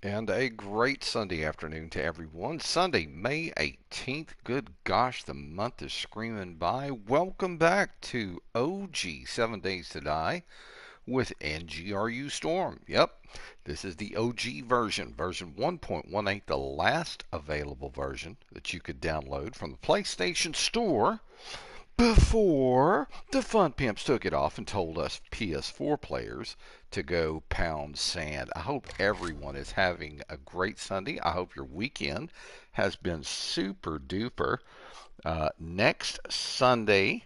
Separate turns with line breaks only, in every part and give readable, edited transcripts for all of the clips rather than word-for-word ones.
And a great Sunday afternoon to everyone. Sunday, May 18th. Good gosh, the month is screaming by. Welcome back to OG 7 Days to Die with NGRU Storm. Yep, this is the OG version 1.18, the last available version that you could download from the PlayStation Store before the Fun Pimps took it off and told us PS4 players to go pound sand. I hope everyone is having a great Sunday. I hope your weekend has been super duper. Next Sunday,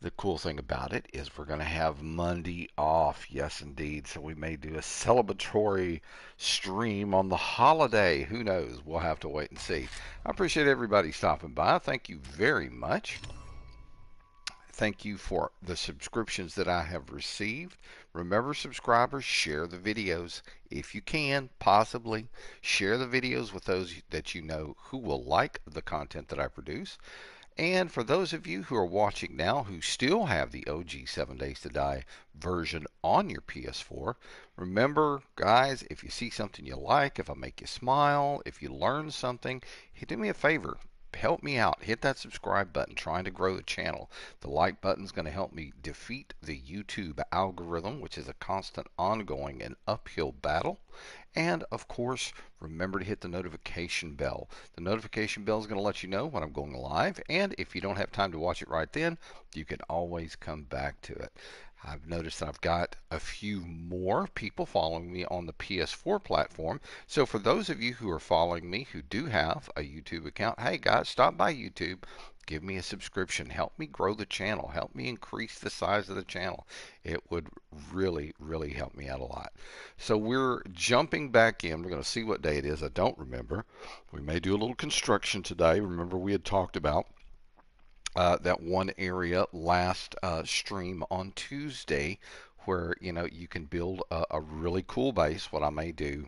the cool thing about it is we're going to have Monday off. Yes, indeed. So we may do a celebratory stream on the holiday. Who knows? We'll have to wait and see. I appreciate everybody stopping by. Thank you very much. Thank you for the subscriptions that I have received. Remember, subscribers, share the videos if you can, possibly. Share the videos with those that you know who will like the content that I produce. And for those of you who are watching now who still have the OG 7 Days to Die version on your PS4, remember, guys, if you see something you like, if I make you smile, if you learn something, do me a favor. Help me out. Hit that subscribe button. Trying to grow the channel. The like button is going to help me defeat the YouTube algorithm, which is a constant, ongoing, and uphill battle. And of course, remember to hit the notification bell. The notification bell is going to let you know when I'm going live. And if you don't have time to watch it right then, you can always come back to it. I've noticed that I've got a few more people following me on the PS4 platform. So for those of you who are following me who do have a YouTube account, hey guys, stop by YouTube. Give me a subscription. Help me grow the channel. Help me increase the size of the channel. It would really, really help me out a lot. So we're jumping back in. We're going to see what day it is. I don't remember. We may do a little construction today. Remember we had talked about that one area last stream on Tuesday where you can build a really cool base. What I may do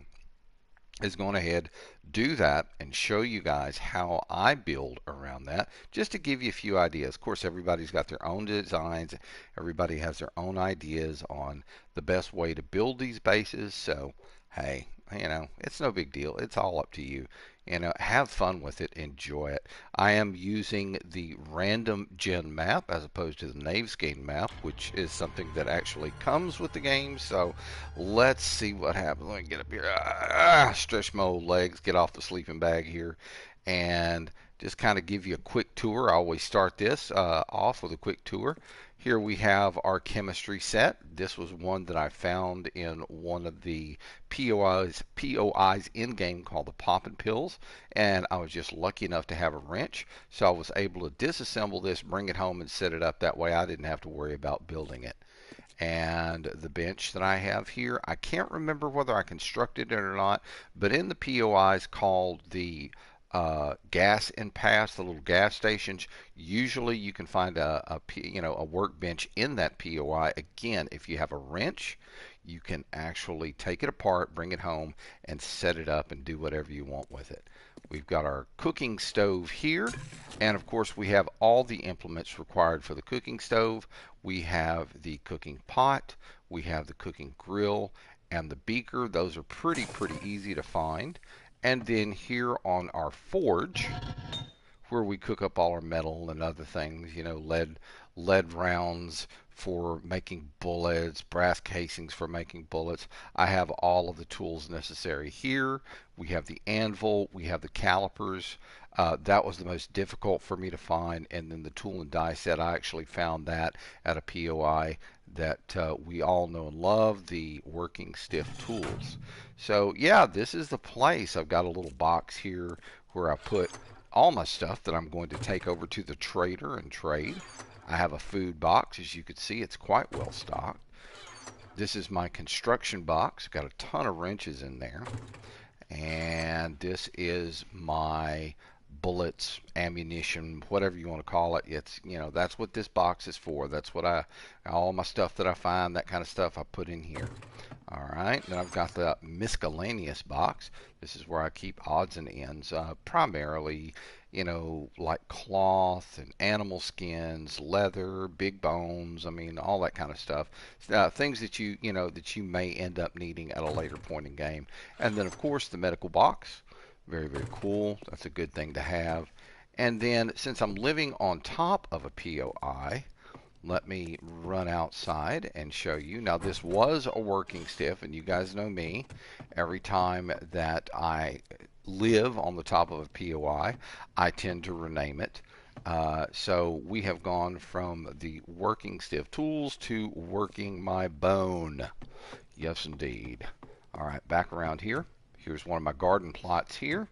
is going ahead, do that, and show you guys how I build around that, just to give you a few ideas. Of course, everybody's got their own designs. Everybody has their own ideas on the best way to build these bases. So, hey, it's no big deal. It's all up to you. Have fun with it. Enjoy it. I am using the random gen map as opposed to the Navescape map, which is something that actually comes with the game. So let's see what happens. Let me get up here. Stretch my old legs, get off the sleeping bag here, and just kind of give you a quick tour. I always start this off with a quick tour. Here we have our chemistry set. This was one that I found in one of the POIs in-game called the Poppin' Pills, and I was just lucky enough to have a wrench, so I was able to disassemble this, bring it home, and set it up. That way I didn't have to worry about building it. And the bench that I have here, I can't remember whether I constructed it or not, but in the POIs called the gas and pass, the little gas stations, usually you can find a workbench in that POI. Again, if you have a wrench, you can actually take it apart, bring it home, and set it up and do whatever you want with it. We've got our cooking stove here, and of course we have all the implements required for the cooking stove. We have the cooking pot, we have the cooking grill, and the beaker. Those are pretty easy to find. And then here on our forge, where we cook up all our metal and other things, lead rounds for making bullets, brass casings for making bullets. I have all of the tools necessary here. We have the anvil, we have the calipers. That was the most difficult for me to find. And then the tool and die set, I actually found that at a POI that we all know and love, the working stiff tools. So yeah, this is the place. I've got a little box here where I put all my stuff that I'm going to take over to the trader and trade. I have a food box. As you can see, it's quite well stocked. This is my construction box. Got a ton of wrenches in there. And this is my bullets, ammunition, whatever you want to call it. That's what this box is for. That's what all my stuff that I find, that kind of stuff, I put in here. All right, then I've got the miscellaneous box. This is where I keep odds and ends. Primarily, like cloth and animal skins, leather, big bones. I mean, all that kind of stuff. Things that that you may end up needing at a later point in game. And then, of course, the medical box. Very, very cool. That's a good thing to have. And then, since I'm living on top of a POI, let me run outside and show you. Now, this was a working stiff, and you guys know me. Every time that I live on the top of a POI, I tend to rename it. So we have gone from the working stiff tools to working my bone. Yes, indeed. All right, back around here. Here's one of my garden plots here.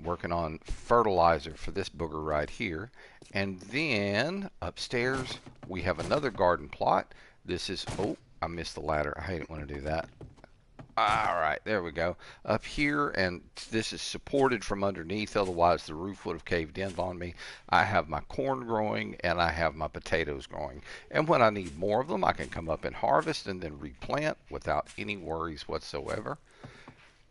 Working on fertilizer for this booger right here. And then upstairs we have another garden plot. This is, oh, I missed the ladder. I hate it when I do that. All right, there we go. Up here, and this is supported from underneath, otherwise the roof would have caved in on me. I have my corn growing and I have my potatoes growing. And when I need more of them, I can come up and harvest and then replant without any worries whatsoever.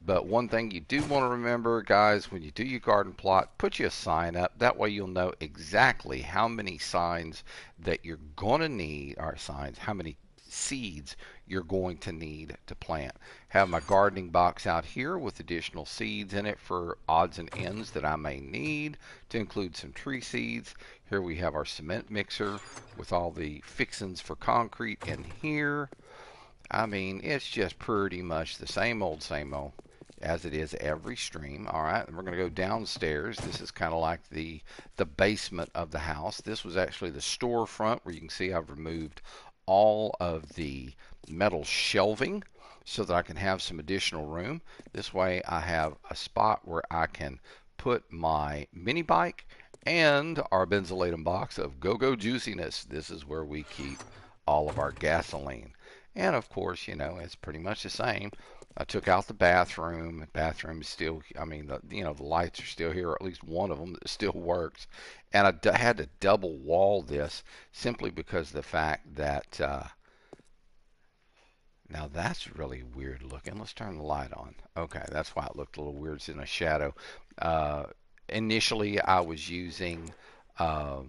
But one thing you do want to remember, guys, when you do your garden plot, put you a sign up. That way you'll know exactly how many signs that you're going to need, or signs, how many seeds you're going to need to plant. Have my gardening box out here with additional seeds in it for odds and ends that I may need, to include some tree seeds. Here we have our cement mixer with all the fixins for concrete in here. I mean, it's just pretty much the same old, as it is every stream. All right, and we're going to go downstairs. This is kind of like the basement of the house. This was actually the storefront, where you can see I've removed all of the metal shelving so that I can have some additional room. This way I have a spot where I can put my mini bike and our benzylatum box of Go-Go Juiciness. This is where we keep all of our gasoline. And of course, it's pretty much the same. I took out the bathroom. The bathroom is still, I mean, the lights are still here, or at least one of them that still works. And I had to double wall this simply because of the fact that, now that's really weird looking. Let's turn the light on. Okay, that's why it looked a little weird. It's in a shadow. Uh, Initially, I was using uh,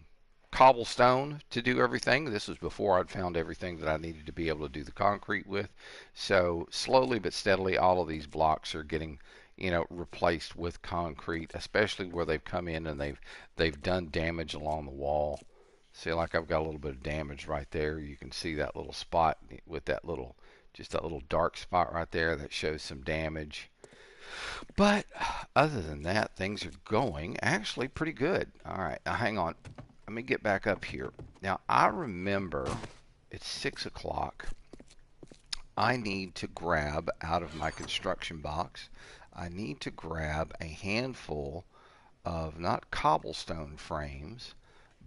cobblestone to do everything. This was before I'd found everything that I needed to be able to do the concrete with. So slowly but steadily, all of these blocks are getting, replaced with concrete, especially where they've come in and they've done damage along the wall. See, like I've got a little bit of damage right there. You can see that little spot with just that little dark spot right there that shows some damage. But other than that, things are going actually pretty good. All right, now hang on. Let me get back up here. Now, I remember it's 6 o'clock. I need to grab out of my construction box, I need to grab a handful of not cobblestone frames,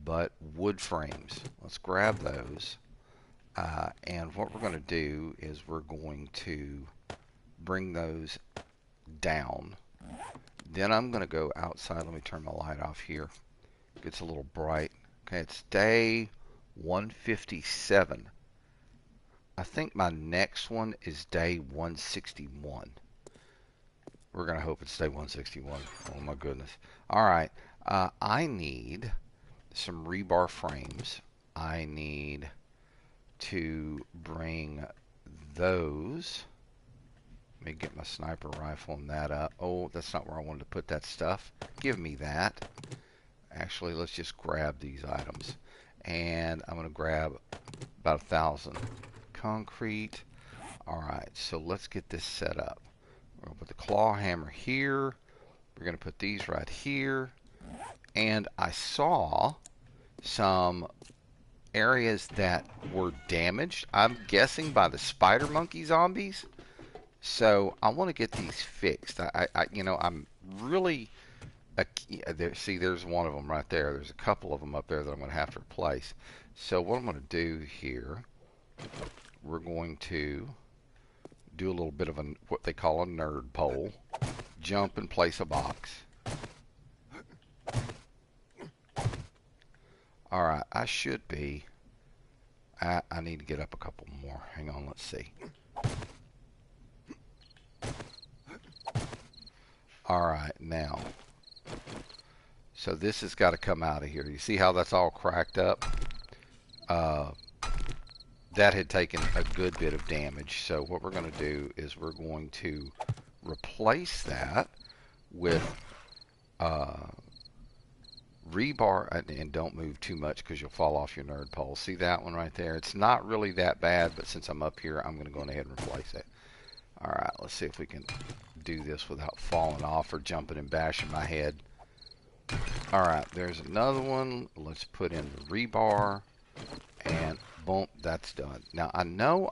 but wood frames. Let's grab those. And what we're going to do is we're going to bring those down. Then I'm going to go outside. Let me turn my light off here. It gets a little bright. Okay, it's day 157. I think my next one is day 161. We're going to hope it's day 161. Oh my goodness. All right. I need some rebar frames. I need to bring those. Let me get my sniper rifle and that up. Oh, that's not where I wanted to put that stuff. Give me that. Actually, let's just grab these items. And I'm going to grab about 1,000 concrete. All right, so let's get this set up. We're going to put the claw hammer here. We're going to put these right here. And I saw some areas that were damaged, I'm guessing by the spider monkey zombies. So I want to get these fixed. I'm really, see, there's one of them right there. There's a couple of them up there that I'm going to have to replace. So what I'm going to do here, we're going to do a little bit of what they call a nerd pole. Jump and place a box. All right, I should be. I need to get up a couple more. Hang on, let's see. All right, now. So this has got to come out of here. You see how that's all cracked up? Uh, that had taken a good bit of damage. So what we're going to do is we're going to replace that with rebar, and don't move too much because you'll fall off your nerd pole. See that one right there? It's not really that bad, but since I'm up here, I'm going to go ahead and replace it. All right, let's see if we can do this without falling off or jumping and bashing my head. All right, there's another one. Let's put in the rebar, and boom, that's done. Now,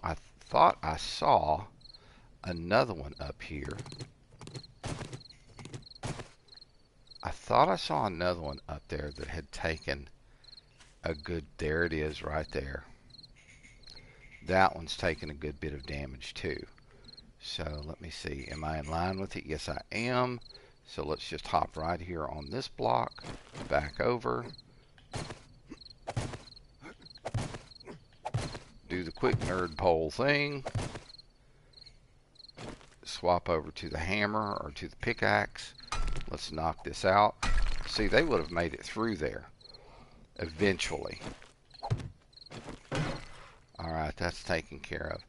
I thought I saw another one up here. I thought I saw another one up there that had taken a good, there it is right there. That one's taken a good bit of damage too. So let me see, am I in line with it? Yes, I am. So let's just hop right here on this block, back over. Do the quick nerd pole thing. Swap over to the hammer or to the pickaxe. Let's knock this out. See, they would have made it through there eventually. All right, that's taken care of.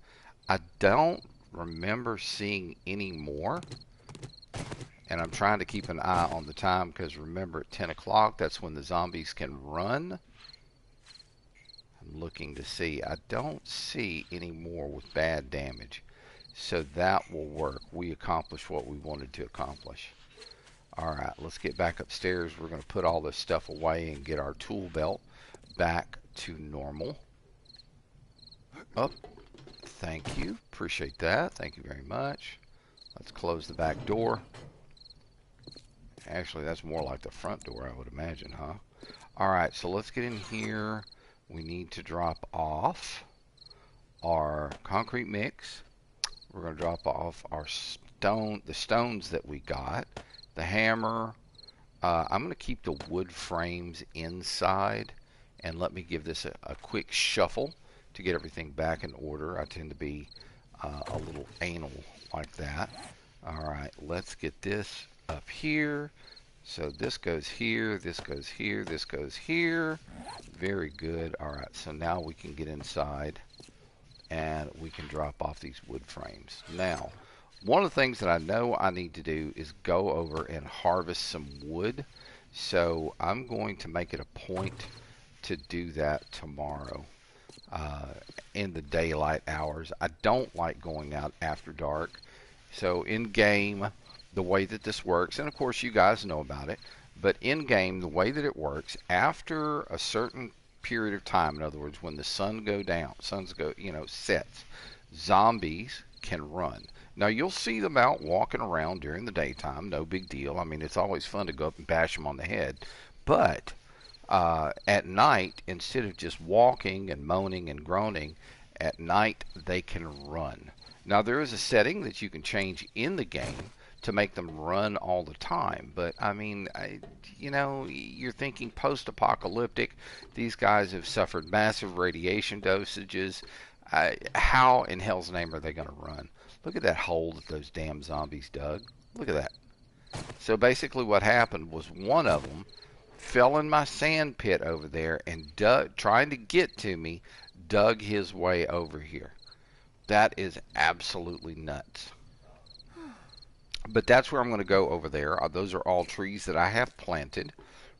I don't remember seeing any more. And I'm trying to keep an eye on the time because remember at 10 o'clock, that's when the zombies can run. I'm looking to see. I don't see any more with bad damage. So that will work. We accomplished what we wanted to accomplish. All right, let's get back upstairs. We're going to put all this stuff away and get our tool belt back to normal. Oh, thank you. Appreciate that. Thank you very much. Let's close the back door. Actually, that's more like the front door, I would imagine, huh? All right, so let's get in here. We need to drop off our concrete mix. We're going to drop off our the stones that we got, the hammer. I'm going to keep the wood frames inside, and let me give this a quick shuffle to get everything back in order. I tend to be a little anal like that. All right, let's get this up here. So this goes here, this goes here, this goes here. Very good. All right, so now we can get inside and we can drop off these wood frames. Now, one of the things that I know I need to do is go over and harvest some wood. So I'm going to make it a point to do that tomorrow in the daylight hours. I don't like going out after dark. So in game, the way that this works, and of course you guys know about it, but in game, the way that it works, after a certain period of time, in other words, when the sun sets, zombies can run. Now you'll see them out walking around during the daytime, no big deal. I mean, it's always fun to go up and bash them on the head, but at night, instead of just walking and moaning and groaning, at night they can run. Now there is a setting that you can change in the game to make them run all the time. But I mean, you're thinking post-apocalyptic. These guys have suffered massive radiation dosages. How in hell's name are they going to run? Look at that hole that those damn zombies dug. Look at that. So basically what happened was one of them fell in my sand pit over there and trying to get to me, dug his way over here. That is absolutely nuts. But that's where I'm going to go over there. Those are all trees that I have planted.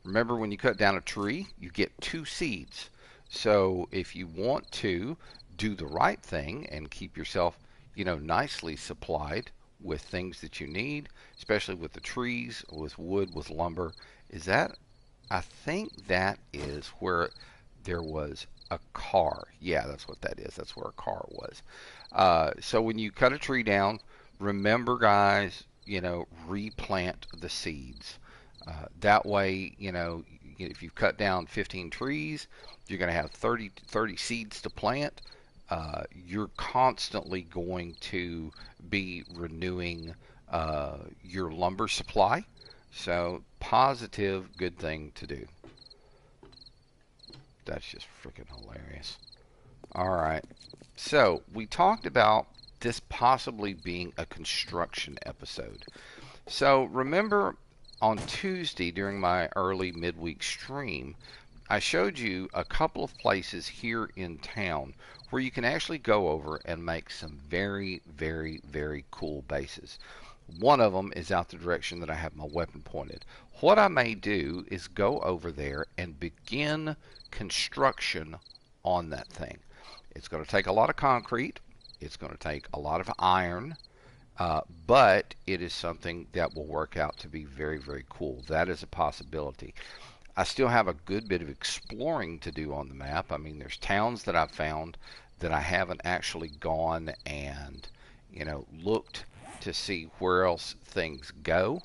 Remember, when you cut down a tree, you get 2 seeds. So if you want to do the right thing and keep yourself, nicely supplied with things that you need, especially with the trees, with wood, with lumber, I think that is where there was a car. Yeah, that's what that is. That's where a car was. So when you cut a tree down, remember, guys, replant the seeds. That way, if you cut down 15 trees, you're going to have 30 seeds to plant. You're constantly going to be renewing your lumber supply. So, positive, good thing to do. That's just freaking hilarious. All right. So, we talked about this possibly being a construction episode. So remember, on Tuesday during my early midweek stream, I showed you a couple of places here in town where you can actually go over and make some very, very, very cool bases. One of them is out the direction that I have my weapon pointed. What I may do is go over there and begin construction on that thing. It's going to take a lot of concrete. It's going to take a lot of iron. But it is something that will work out to be very, very cool. That is a possibility. I still have a good bit of exploring to do on the map. I mean, there's towns that I've found that I haven't actually gone and, looked to see where else things go.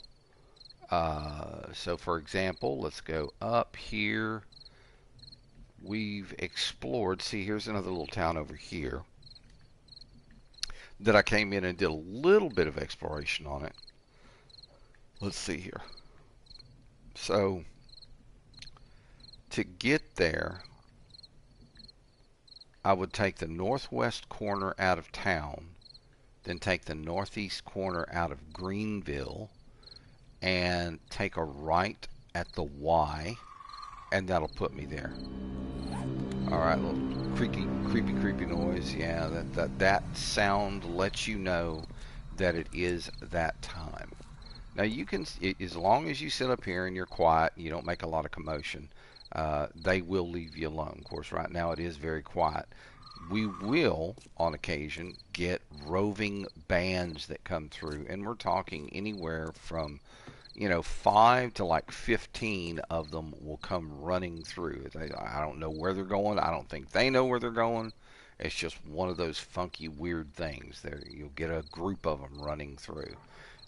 So, for example, let's go up here. We've explored. See, here's another little town over here that I came in and did a little bit of exploration on it. Let's see here. So, to get there, I would take the northwest corner out of town, then take the northeast corner out of Greenville, and take a right at the Y, and that'll put me there. All right, little creepy noise. Yeah, that sound lets you know that it is that time. Now you can, as long as you sit up here and you're quiet, you don't make a lot of commotion, they will leave you alone. Of course, right now it is very quiet. We will, on occasion, get roving bands that come through, and we're talking anywhere from 5 to like 15 of them will come running through. I don't know where they're going. I don't think they know where they're going. It's just one of those funky, weird things. There, you'll get a group of them running through.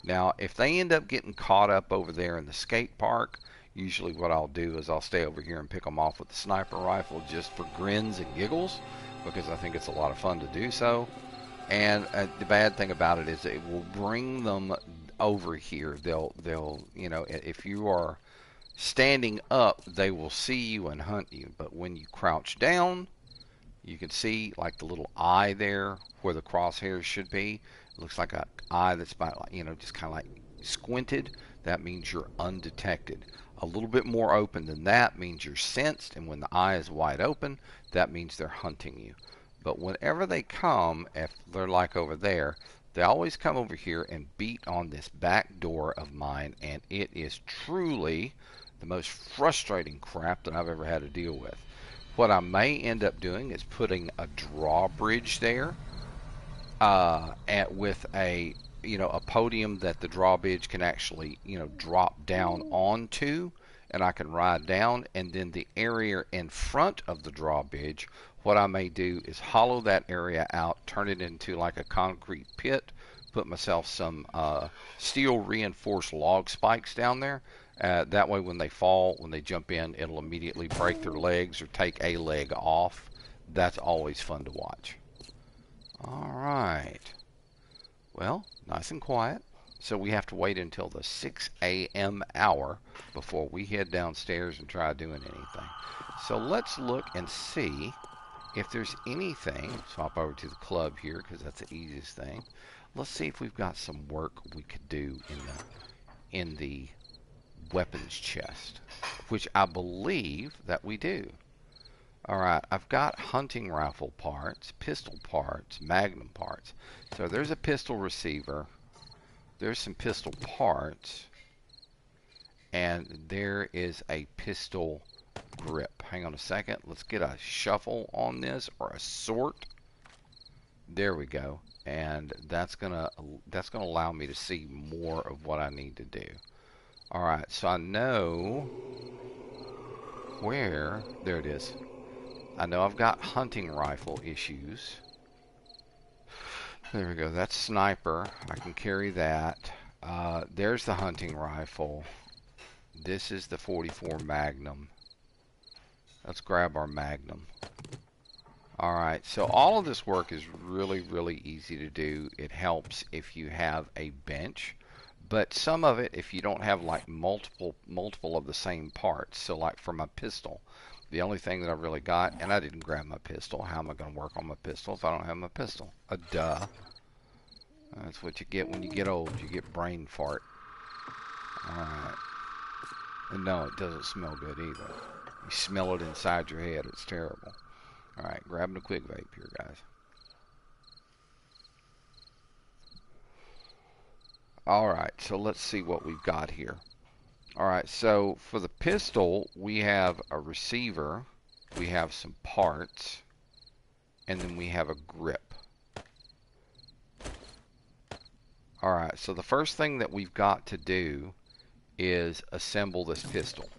Now, if they end up getting caught up over there in the skate park, usually what I'll do is I'll stay over here and pick them off with the sniper rifle just for grins and giggles, because I think it's a lot of fun to do so. And the bad thing about it is it will bring them over here. They'll, if you are standing up, they will see you and hunt you. But when you crouch down, you can see like the little eye there where the crosshairs should be. It looks like an eye that's about, just kind of like squinted. That means you're undetected. A little bit more open than that means you're sensed, and when the eye is wide open, that means they're hunting you. But whenever they come, if they're like over there, they always come over here and beat on this back door of mine, and it is truly the most frustrating crap that I've ever had to deal with. What I may end up doing is putting a drawbridge there, with a podium that the drawbridge can actually drop down onto, and I can ride down, and then the area in front of the drawbridge, what I may do is hollow that area out, turn it into like a concrete pit, put myself some steel reinforced log spikes down there. That way when they fall, when they jump in, it'll immediately break their legs or take a leg off. That's always fun to watch. All right. Well, nice and quiet. So we have to wait until the 6 a.m. hour before we head downstairs and try doing anything. So let's look and see if there's anything. Swap over to the club here because that's the easiest thing. Let's see if we've got some work we could do in the weapons chest, which I believe that we do. Alright, I've got hunting rifle parts, pistol parts, magnum parts. So there's a pistol receiver, there's some pistol parts, and there is a pistol grip. Hang on a second, let's get a shuffle on this, or a sort. There we go. And that's gonna allow me to see more of what I need to do. Alright, so I know where, there it is. I know I've got hunting rifle issues. There we go, that's sniper. I can carry that. There's the hunting rifle. This is the 44 Magnum. Let's grab our Magnum. Alright, so all of this work is really, really easy to do. It helps if you have a bench. But some of it, if you don't have like multiple of the same parts. So like for my pistol, the only thing that I've really got, and I didn't grab my pistol. How am I going to work on my pistol if I don't have my pistol? Duh. That's what you get when you get old. You get brain fart. Alright. And no, it doesn't smell good either. You smell it inside your head. It's terrible. All right, grabbing a quick vape here, guys. All right, so let's see what we've got here. All right, so for the pistol, we have a receiver, we have some parts, and then we have a grip. All right, so the first thing that we've got to do is assemble this pistol.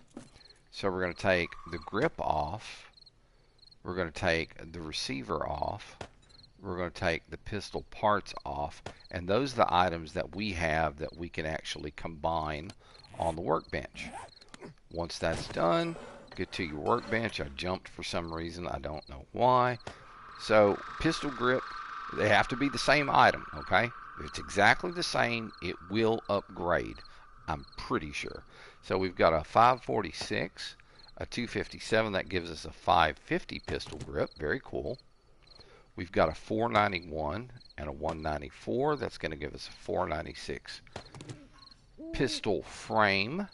So we're going to take the grip off, we're going to take the receiver off, we're going to take the pistol parts off, and those are the items that we have that we can actually combine on the workbench. Once that's done, get to your workbench. I jumped for some reason, I don't know why. So pistol grip, they have to be the same item, okay? If it's exactly the same, it will upgrade, I'm pretty sure. So we've got a 546, a 257, that gives us a 550 pistol grip, very cool. We've got a 491 and a 194, that's going to give us a 496 pistol frame.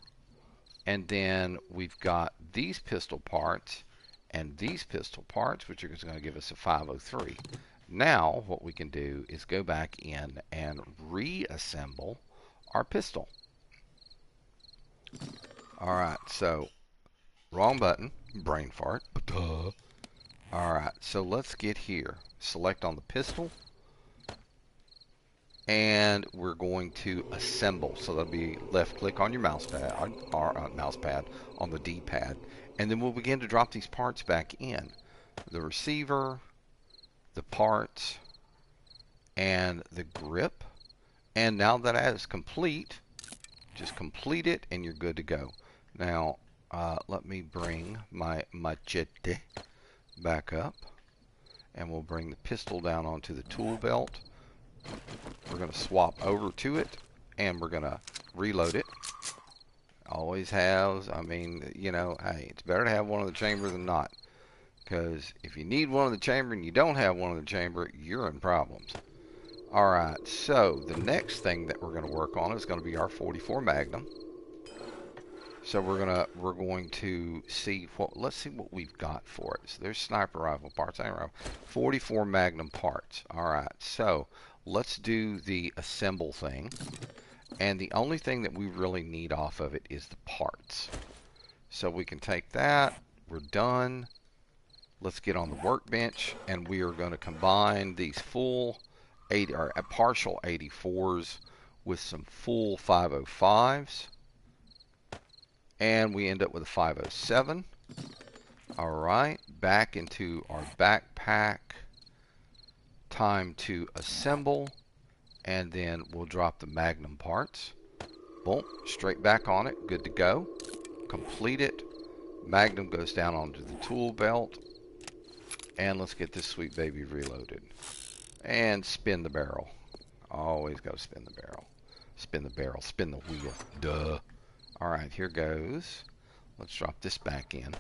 And then we've got these pistol parts and these pistol parts, which are going to give us a 503. Now what we can do is go back in and reassemble our pistol. All right, so wrong button, brain fart. Duh. All right, so let's get here. Select on the pistol, and we're going to assemble. So that'll be left click on your mouse pad, or mouse pad on the D-pad, and then we'll begin to drop these parts back in. The receiver, the parts, and the grip. And now that is complete, just complete it and you're good to go. Now let me bring my machete back up, and we'll bring the pistol down onto the tool belt. We're going to swap over to it, and we're going to reload it. Always has, I mean, you know, hey, it's better to have one in the chamber than not. Because if you need one in the chamber and you don't have one in the chamber, you're in problems. Alright, so the next thing that we're going to work on is going to be our 44 Magnum. So we're going to see what, let's see what we've got for it. So there's sniper rifle parts, 44 Magnum parts. Alright, so let's do the assemble thing. And the only thing that we really need off of it is the parts. So we can take that, we're done. Let's get on the workbench, and we are going to combine these full 80 or partial 84s with some full 505s, and we end up with a 507. All right, back into our backpack. Time to assemble, and then we'll drop the Magnum parts. Boom, straight back on it, good to go. Complete it. Magnum goes down onto the tool belt. And let's get this sweet baby reloaded. And spin the barrel. Always got to spin the barrel. Spin the barrel. Spin the wheel. Duh. Alright, here goes. Let's drop this back in.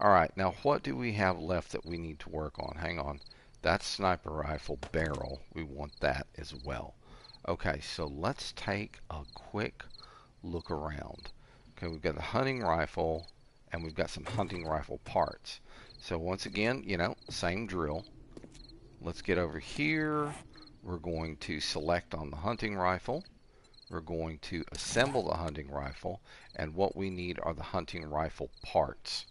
Alright, now what do we have left that we need to work on? Hang on. That's sniper rifle barrel. We want that as well. Okay, so let's take a quick look around. Okay, we've got the hunting rifle, and we've got some hunting rifle parts. So once again, you know, same drill. Let's get over here. We're going to select on the hunting rifle. We're going to assemble the hunting rifle. And what we need are the hunting rifle parts.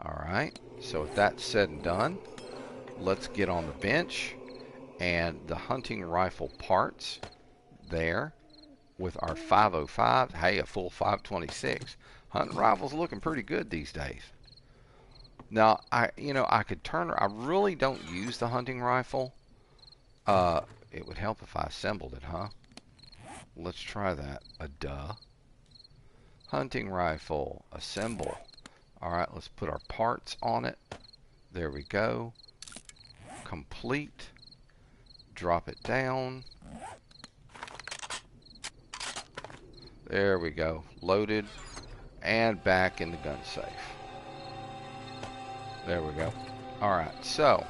Alright, so with that said and done, let's get on the bench. And the hunting rifle parts there with our 505. Hey, a full 526. Hunting rifles looking pretty good these days. Now, I could turn. I really don't use the hunting rifle. It would help if I assembled it, huh? Let's try that. Duh. Hunting rifle, assemble. All right, let's put our parts on it. There we go. Complete. Drop it down. There we go. Loaded. And back in the gun safe. There we go. Alright, so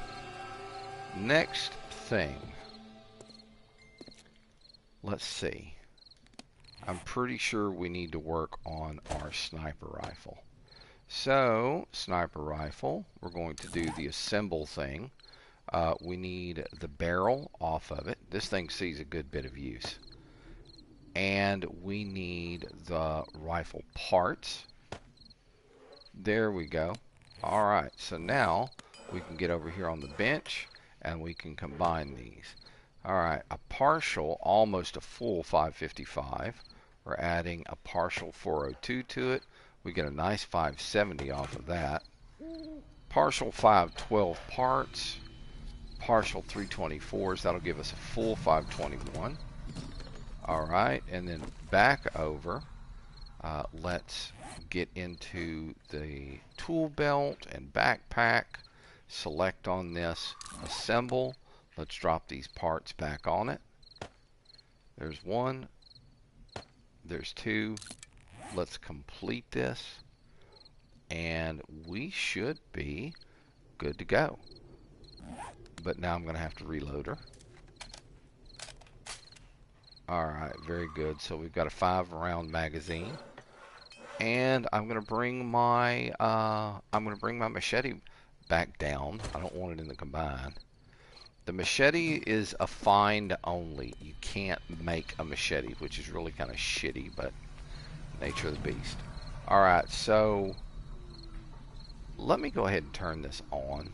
next thing. Let's see. I'm pretty sure we need to work on our sniper rifle. So, sniper rifle, we're going to do the assemble thing. We need the barrel off of it. This thing sees a good bit of use. And we need the rifle parts. There we go. Alright, so now we can get over here on the bench and we can combine these. Alright, a partial, almost a full 555. We're adding a partial 402 to it. We get a nice 570 off of that. Partial 512 parts. Partial 324s. That'll give us a full 521. Alright, and then back over. Let's get into the tool belt and backpack. Select on this. Assemble. Let's drop these parts back on it. There's one. There's two. Let's complete this. And we should be good to go. But now I'm going to have to reload her. Alright, very good. So we've got a 5-round magazine. And I'm going to bring my machete back down. I don't want it in the combine. The machete is a find only. You can't make a machete, which is really kind of shitty, but nature of the beast. Alright, so let me go ahead and turn this on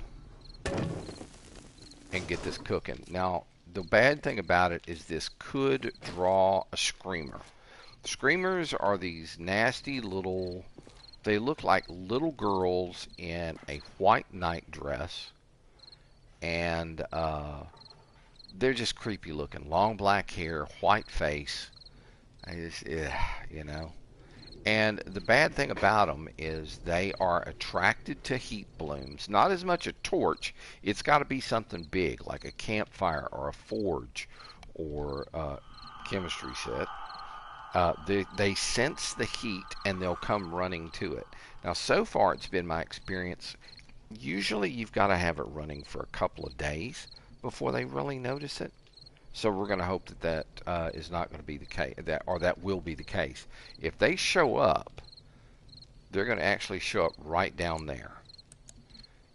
and get this cooking. Now, the bad thing about it is this could draw a screamer. Screamers are these nasty little, they look like little girls in a white night dress. And they're just creepy looking. Long black hair, white face. You know. And the bad thing about them is they are attracted to heat blooms. Not as much a torch. It's got to be something big, like a campfire or a forge or a chemistry set. They sense the heat and they'll come running to it. Now, so far, it's been my experience. Usually, you've got to have it running for a couple of days before they really notice it. So we're going to hope that is not going to be the case, that will be the case. If they show up, they're going to actually show up right down there.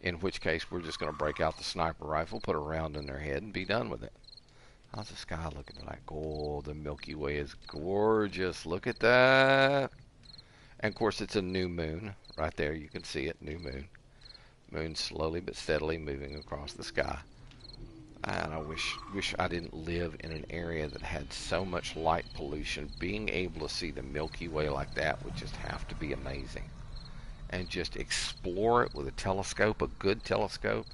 In which case, we're just going to break out the sniper rifle, put a round in their head, and be done with it. How's the sky looking tonight? Oh, the Milky Way is gorgeous. Look at that. And of course, it's a new moon. Right there, you can see it, new moon. Moon slowly but steadily moving across the sky. And I wish I didn't live in an area that had so much light pollution. Being able to see the Milky Way like that would just have to be amazing. And just explore it with a telescope, a good telescope.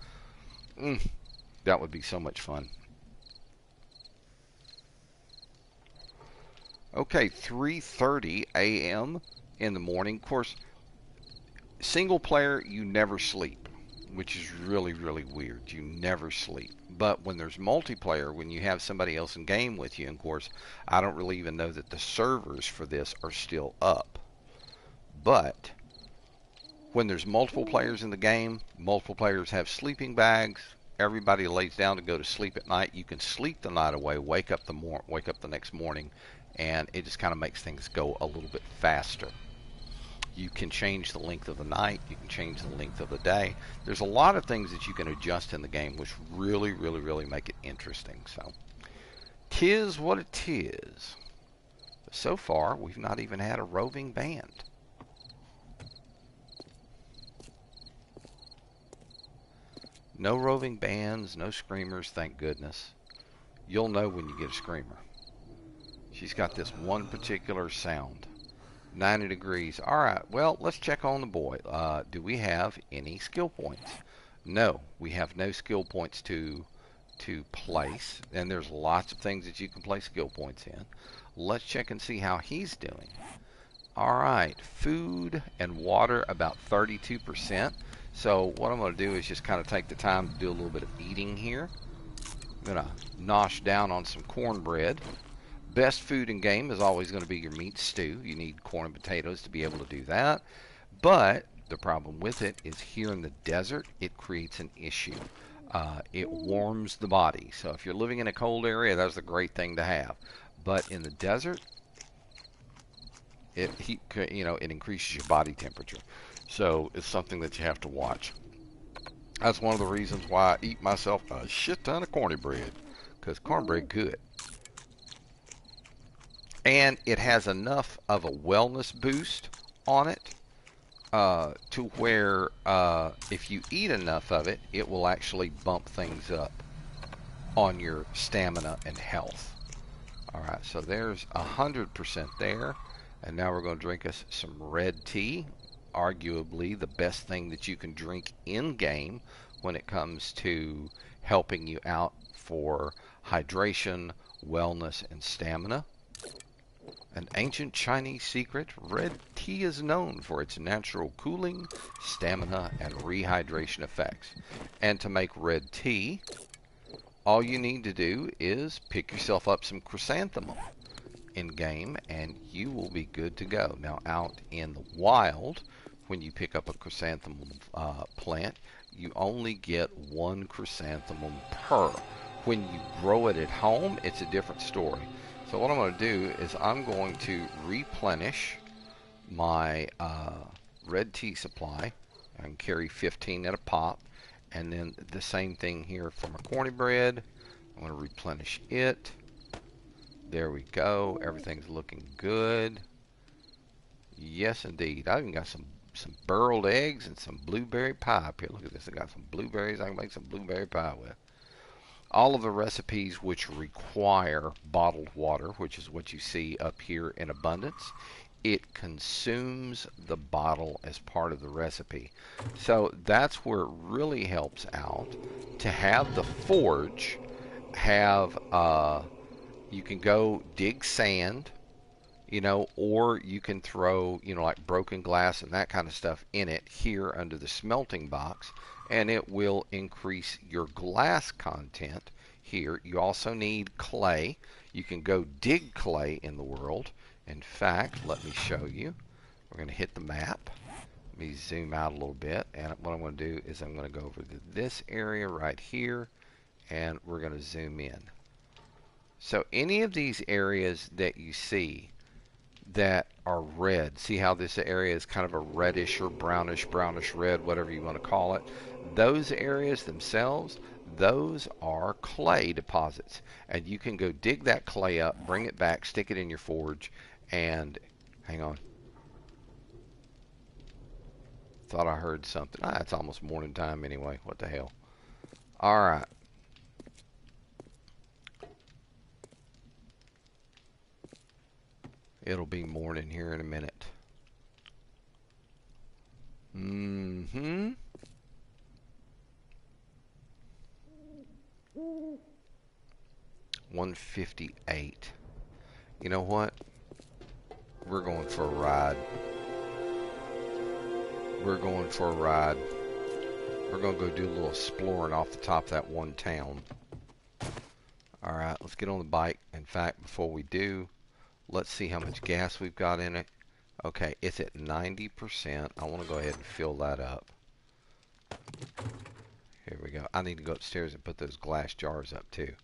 That would be so much fun. Okay, 3:30 a.m. in the morning. Of course, single player, you never sleep, which is really, really weird. You never sleep. But when there's multiplayer, when you have somebody else in game with you, and of course, I don't really even know that the servers for this are still up. But when there's multiple players in the game, multiple players have sleeping bags. Everybody lays down to go to sleep at night. You can sleep the night away, wake up the next morning, and it just kind of makes things go a little bit faster. You can change the length of the night. You can change the length of the day. There's a lot of things that you can adjust in the game, which really, really, really make it interesting. So, 'tis what it is. But so far, we've not even had a roving band. No roving bands, no screamers, thank goodness. You'll know when you get a screamer. She's got this one particular sound. 90 degrees. Alright, well, let's check on the boy. Do we have any skill points? No, we have no skill points to place. And there's lots of things that you can place skill points in. Let's check and see how he's doing. Alright, food and water about 32%. So what I'm going to do is just kind of take the time to do a little bit of eating here. I'm going to nosh down on some cornbread. Best food in game is always going to be your meat stew. You need corn and potatoes to be able to do that. But the problem with it is here in the desert, it creates an issue. It warms the body. So if you're living in a cold area, that's a great thing to have. But in the desert, it increases your body temperature. So it's something that you have to watch. That's one of the reasons why I eat myself a shit ton of cornbread, because cornbread good. And it has enough of a wellness boost on it to where if you eat enough of it, it will actually bump things up on your stamina and health. All right, so there's 100% there. And now we're going to drink us some red tea, arguably the best thing that you can drink in game when it comes to helping you out for hydration, wellness, and stamina. An ancient Chinese secret, red tea is known for its natural cooling, stamina, and rehydration effects. And to make red tea, all you need to do is pick yourself up some chrysanthemum in game and you will be good to go. Now out in the wild, when you pick up a chrysanthemum plant, you only get one chrysanthemum per. When you grow it at home, it's a different story. So what I'm going to do is I'm going to replenish my red tea supply. I can carry 15 at a pop. And then the same thing here for my cornbread. I'm going to replenish it. There we go. Everything's looking good. Yes, indeed. I even got some boiled eggs and some blueberry pie up here. Look at this. I got some blueberries. I can make some blueberry pie with. All of the recipes which require bottled water, which is what you see up here in abundance, it consumes the bottle as part of the recipe. So that's where it really helps out to have the forge have you can go dig sand, or you can throw, like broken glass and that kind of stuff in it here under the smelting box, and it will increase your glass content here. You also need clay. You can go dig clay in the world. In fact, let me show you. We're going to hit the map. Let me zoom out a little bit, and what I'm going to do is I'm going to go over to this area right here, and we're going to zoom in. So any of these areas that you see that are red, see how this area is kind of a reddish or brownish red, whatever you want to call it, those areas themselves, those are clay deposits. And you can go dig that clay up, bring it back, stick it in your forge, and hang on. Thought I heard something. It's almost morning time anyway. What the hell? All right. It'll be morning here in a minute. 158. You know what? We're going for a ride. We're going for a ride. We're going to go do a little exploring off the top of that one town. Alright, let's get on the bike. In fact, before we do, let's see how much gas we've got in it. Okay, it's at 90%. I want to go ahead and fill that up. Here we go. I need to go upstairs and put those glass jars up too.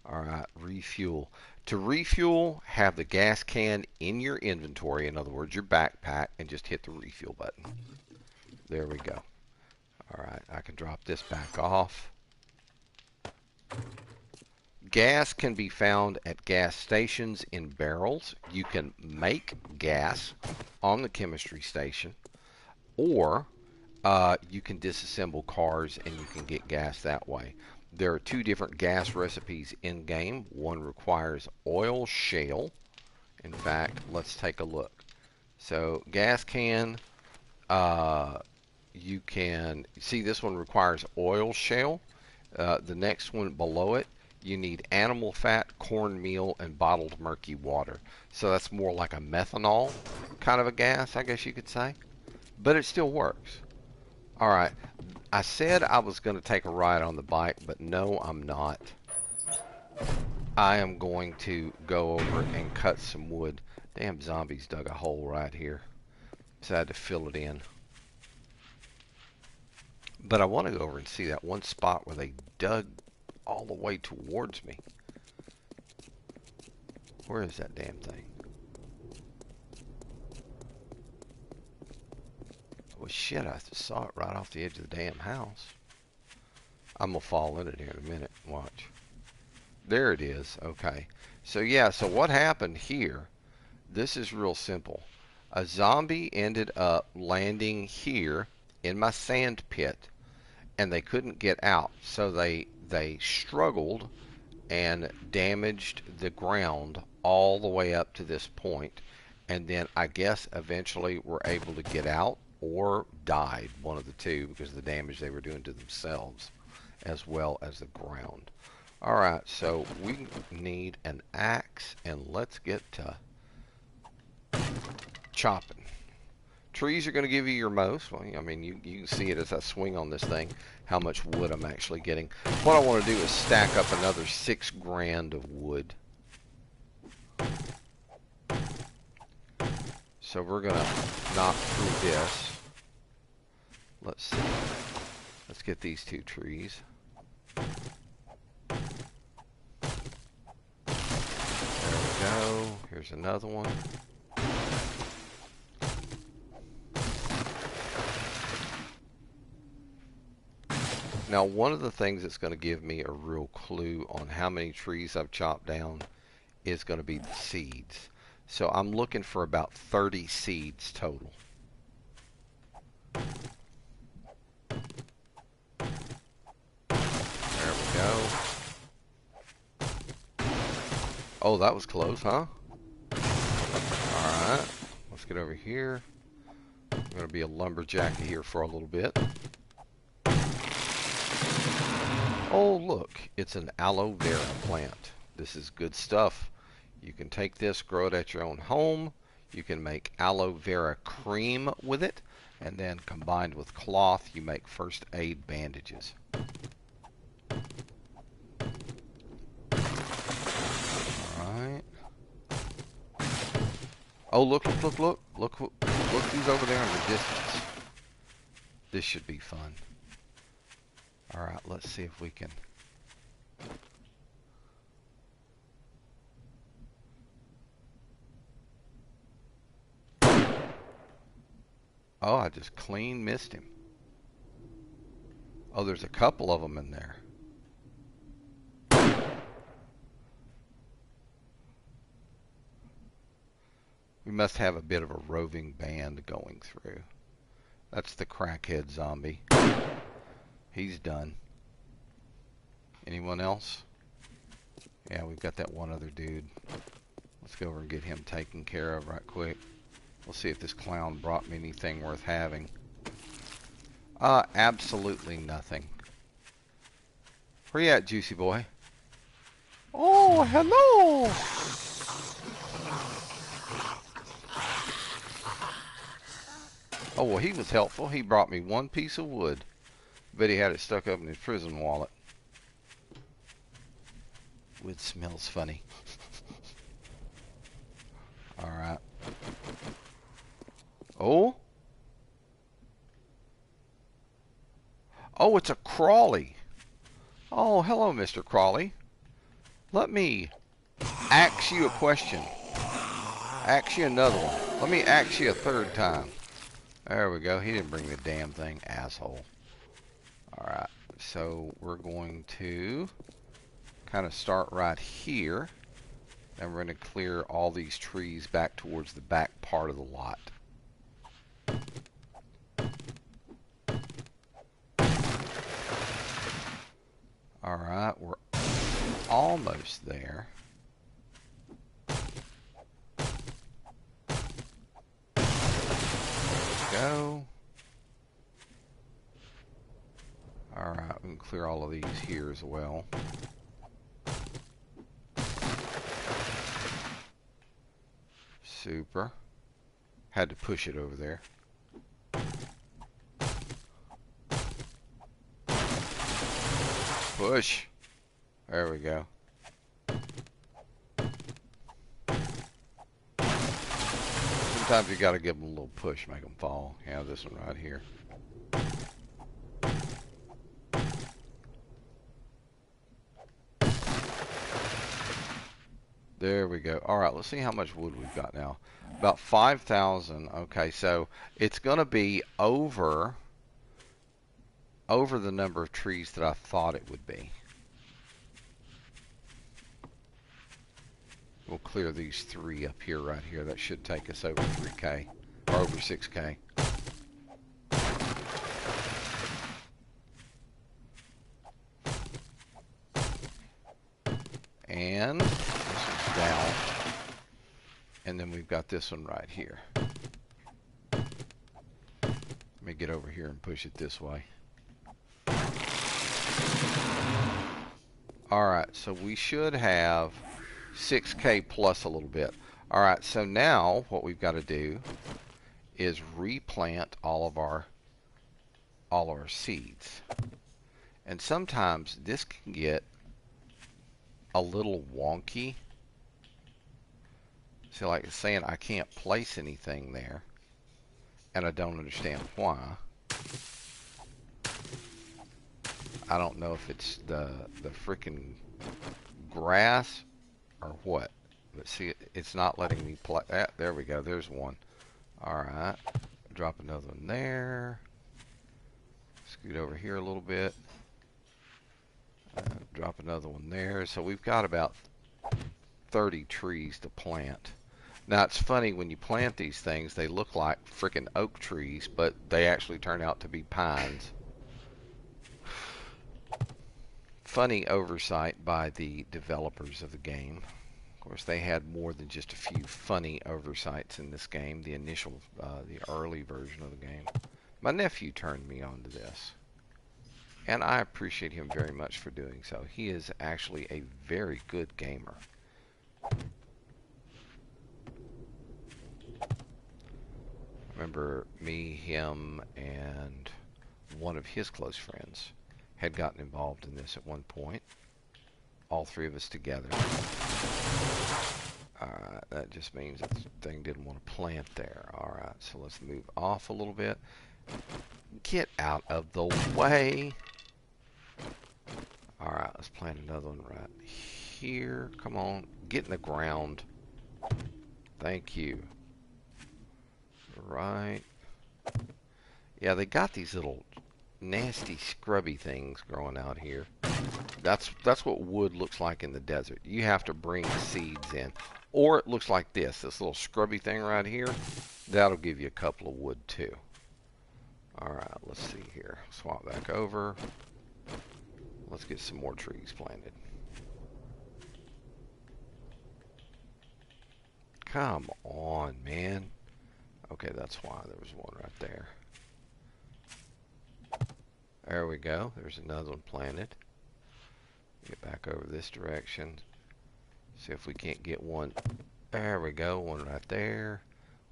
Alright, refuel. To refuel, have the gas can in your inventory, in other words, your backpack, and just hit the refuel button. There we go. Alright, I can drop this back off. Gas can be found at gas stations in barrels. You can make gas on the chemistry station, or you can disassemble cars and you can get gas that way. There are two different gas recipes in game. One requires oil shale. In fact, let's take a look. So gas can, you can see this one requires oil shale. The next one below it, you need animal fat, cornmeal, and bottled murky water. So that's more like a methanol kind of a gas, I guess you could say. But it still works. Alright, I said I was going to take a ride on the bike, but no, I'm not. I am going to go over and cut some wood. Damn zombies dug a hole right here. So I had to fill it in. But I want to go over and see that one spot where they dug all the way towards me. Where is that damn thing? Well, shit, I just saw it right off the edge of the damn house. I'm going to fall in it here in a minute. Watch. There it is. Okay. So, yeah, so what happened here, this is real simple. A zombie ended up landing here in my sand pit, and they couldn't get out. So they struggled and damaged the ground all the way up to this point, and then I guess eventually were able to get out or died, one of the two, because of the damage they were doing to themselves as well as the ground. Alright, so we need an axe, and let's get to chopping. Trees are going to give you your most. Well, I mean, you can see it as I swing on this thing, how much wood I'm actually getting. What I want to do is stack up another 6 grand of wood. So we're going to knock through this. Let's see. Let's get these 2 trees. There we go. Here's another one. Now, one of the things that's going to give me a real clue on how many trees I've chopped down is going to be the seeds. So I'm looking for about 30 seeds total. There we go. Oh, that was close, huh? Alright, let's get over here. I'm going to be a lumberjack here for a little bit. Oh, look, it's an aloe vera plant. This is good stuff. You can take this, grow it at your own home. You can make aloe vera cream with it, and then combined with cloth, you make first aid bandages. Alright. Oh, look, look, look, look. Look who's over there in the distance. This should be fun. Alright, let's see if we can. Oh, I just clean missed him. Oh, there's a couple of them in there. We must have a bit of a roving band going through. That's the crackhead zombie. He's done. Anyone else? Yeah, we've got that one other dude. Let's go over and get him taken care of right quick. We'll see if this clown brought me anything worth having. Absolutely nothing. Where you at, juicy boy? Oh, hello! Oh, well, he was helpful. He brought me 1 piece of wood. Bet he had it stuck up in his prison wallet. Wood smells funny. Alright. Oh? Oh, it's a crawly. Oh, hello, Mr. Crawly. Let me ask you a question. Ask you another one. Let me ask you a 3rd time. There we go. He didn't bring the damn thing, asshole. Alright, so we're going to kind of start right here. Then we're going to clear all these trees back towards the back part of the lot. Alright, we're almost there. Go. Alright, we can clear all of these here as well. Super. Had to push it over there. Push. There we go. Sometimes you gotta give them a little push, make them fall. Yeah, this one right here. There we go. All right, let's see how much wood we've got now. About 5,000. Okay, so it's going to be over the number of trees that I thought it would be. We'll clear these 3 up here right here. That should take us over 3K or over 6K. And this one's down. And then we've got this one right here. Let me get over here and push it this way. Alright, so we should have 6K plus a little bit. Alright, so now what we've got to do is replant all of our seeds. And sometimes this can get a little wonky. See, like it's saying I can't place anything there, and I don't understand why. I don't know if it's the freaking grass or what. But see, it's not letting me play. There we go. There's one. Alright. Drop another one there. Scoot over here a little bit. Drop another one there. So we've got about 30 trees to plant. Now, it's funny, when you plant these things, they look like freaking oak trees, but they actually turn out to be pines. Funny oversight by the developers of the game. Of course, they had more than just a few funny oversights in this game, the initial, the early version of the game. My nephew turned me on to this, and I appreciate him very much for doing so. He is actually a very good gamer. Remember me, him, and one of his close friends had gotten involved in this at one point. All 3 of us together. Alright, that just means that the thing didn't want to plant there. Alright, so let's move off a little bit. Get out of the way. Alright, let's plant another one right here. Come on, get in the ground. Thank you. Right. Yeah, they got these little nasty scrubby things growing out here. That's what wood looks like in the desert. You have to bring seeds in. Or it looks like this little scrubby thing right here. That'll give you a couple of wood too. Alright, let's see here. Swap back over. Let's get some more trees planted. Come on, man. Okay, that's why there was one right there. There we go. There's another one planted. Get back over this direction. See if we can't get one. There we go. One right there.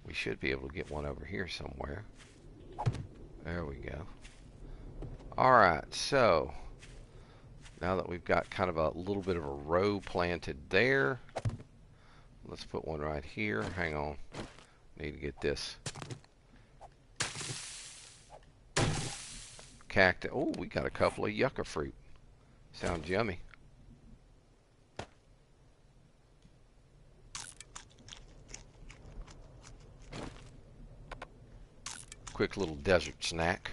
We should be able to get one over here somewhere. There we go. Alright, so now that we've got kind of a little bit of a row planted there, let's put one right here. Hang on. Need to get this cactus. Oh, we got a couple of yucca fruit. Sounds yummy. Quick little desert snack.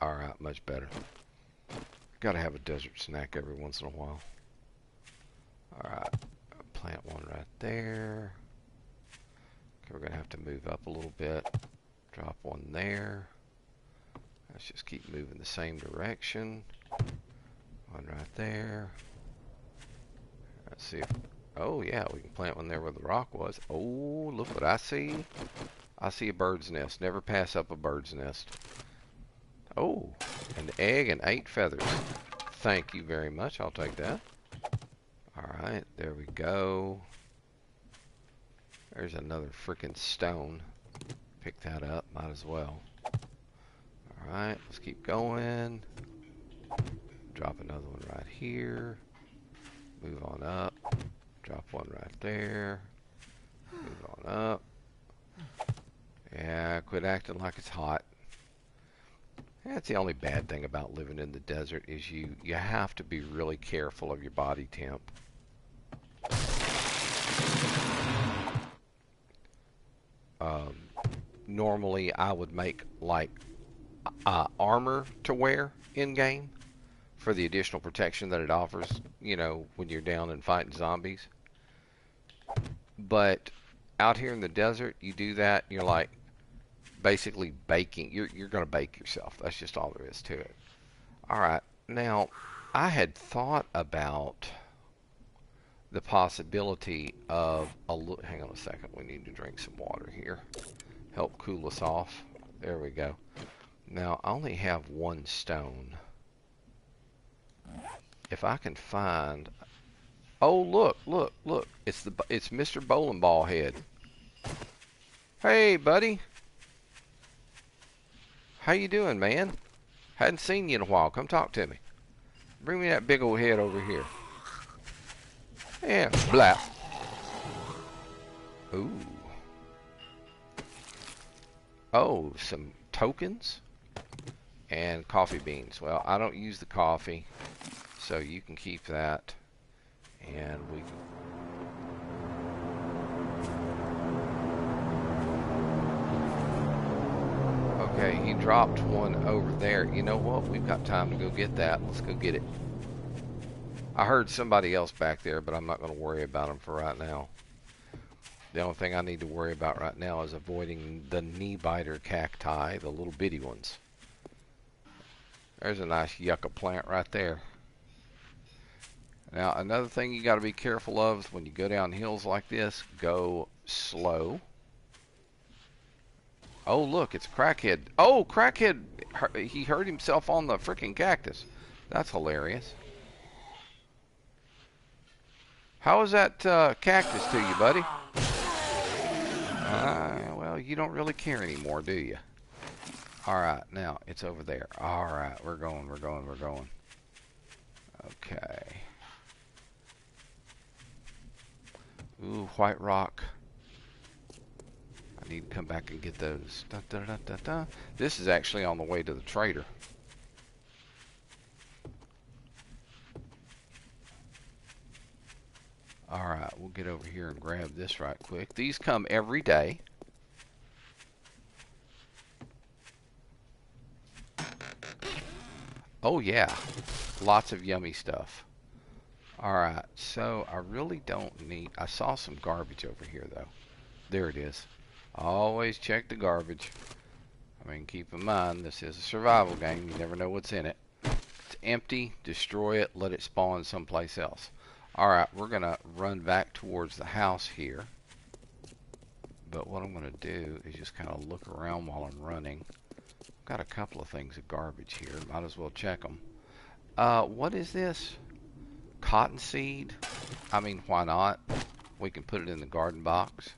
Alright, much better. Gotta have a desert snack every once in a while. Alright, plant one right there. Okay, we're gonna have to move up a little bit. Drop one there. Let's just keep moving the same direction. One right there. Let's see if... Oh, yeah, we can plant one there where the rock was. Oh, look what I see. I see a bird's nest. Never pass up a bird's nest. Oh, an egg and 8 feathers. Thank you very much. I'll take that. Alright, there we go. There's another freaking stone. Pick that up. Might as well. Alright, let's keep going. Drop another one right here. Move on up. Drop one right there. Move on up. Yeah, quit acting like it's hot. That's the only bad thing about living in the desert is you have to be really careful of your body temp. normally I would make like armor to wear in game for the additional protection that it offers, you know, when you're down and fighting zombies. But out here in the desert, you do that, and you're like basically baking. You're going to bake yourself. That's just all there is to it. All right. Now, I had thought about the possibility of hang on a second. We need to drink some water here. Help cool us off. There we go. Now, I only have one stone. If I can find... Oh, look, look, look. It's Mr. Bowling Ball Head. Hey, buddy. How you doing, man? Hadn't seen you in a while. Come talk to me. Bring me that big old head over here. Yeah, blap. Ooh. Oh, some tokens and coffee beans. Well, I don't use the coffee, so you can keep that. And we can... Okay, he dropped one over there. You know what? We've got time to go get that. Let's go get it. I heard somebody else back there, but I'm not going to worry about them for right now. The only thing I need to worry about right now is avoiding the knee biter cacti, the little bitty ones. There's a nice yucca plant right there. Now, another thing you got to be careful of is when you go down hills like this, go slow. Oh, look, it's a crackhead. Oh, crackhead, he hurt himself on the freaking cactus. That's hilarious. How is that cactus to you, buddy? Well, you don't really care anymore, do you? Alright, now, it's over there. Alright, we're going. Okay. Ooh, white rock. I need to come back and get those. Da, da, da, da, da. This is actually on the way to the trader. Alright, we'll get over here and grab this right quick. These come every day. Oh yeah, lots of yummy stuff. Alright, so I really don't need... I saw some garbage over here though. There it is. Always check the garbage. I mean, keep in mind, this is a survival game. You never know what's in it. It's empty, destroy it, let it spawn someplace else. Alright, we're going to run back towards the house here. But what I'm going to do is just kind of look around while I'm running. Got a couple of things of garbage here. Might as well check them. What is this? Cottonseed? I mean, why not? We can put it in the garden box.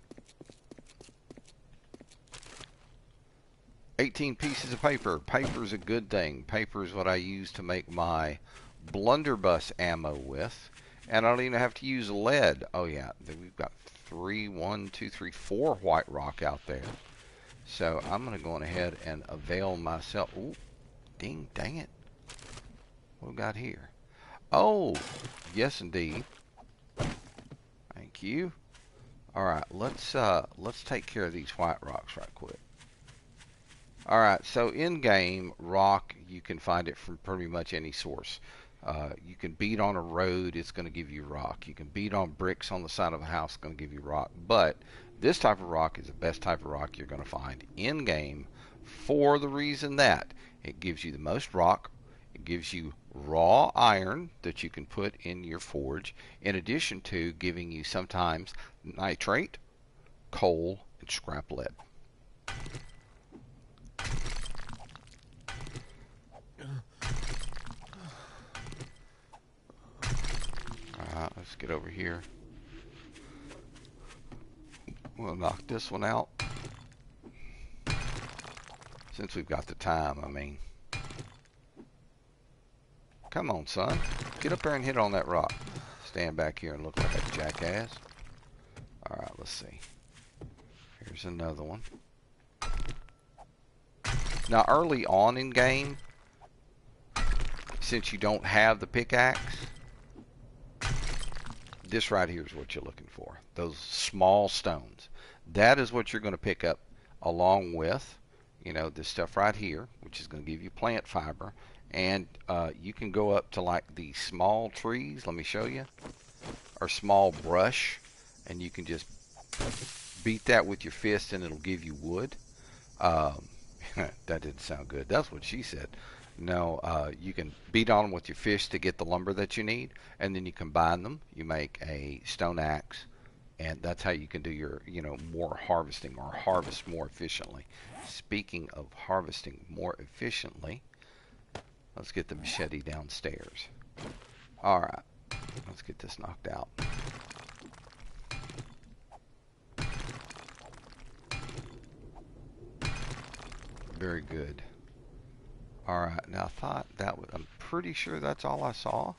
18 pieces of paper. Paper's a good thing. Paper is what I use to make my blunderbuss ammo with. And I don't even have to use lead. Oh yeah, we've got 4 white rock out there. So I'm going to go on ahead and avail myself. Ooh, dang it. What we got here? Oh, yes indeed. Thank you. Alright, let's take care of these white rocks right quick. Alright, so in game, rock, you can find it from pretty much any source. You can beat on a road, it's going to give you rock. You can beat on bricks on the side of a house, it's going to give you rock. But this type of rock is the best type of rock you're going to find in game for the reason that it gives you the most rock. It gives you raw iron that you can put in your forge, in addition to giving you sometimes nitrate, coal, and scrap lead. Alright, let's get over here. We'll knock this one out. Since we've got the time, I mean. Come on, son. Get up there and hit on that rock. Stand back here and look like a jackass. Alright, let's see. Here's another one. Now, early on in game, since you don't have the pickaxe, this right here is what you're looking for. Those small stones. That is what you're going to pick up along with, this stuff right here, which is going to give you plant fiber. And you can go up to like the small trees, let me show you, or small brush, and you can just beat that with your fist and it'll give you wood. Um, that didn't sound good. That's what she said. No, you can beat on them with your fist to get the lumber that you need, and then you combine them. You make a stone axe, and that's how you can do your, more harvesting or harvest more efficiently. Speaking of harvesting more efficiently, let's get the machete downstairs. All right, let's get this knocked out. Very good. All right, now I thought that was, I'm pretty sure that's all I saw.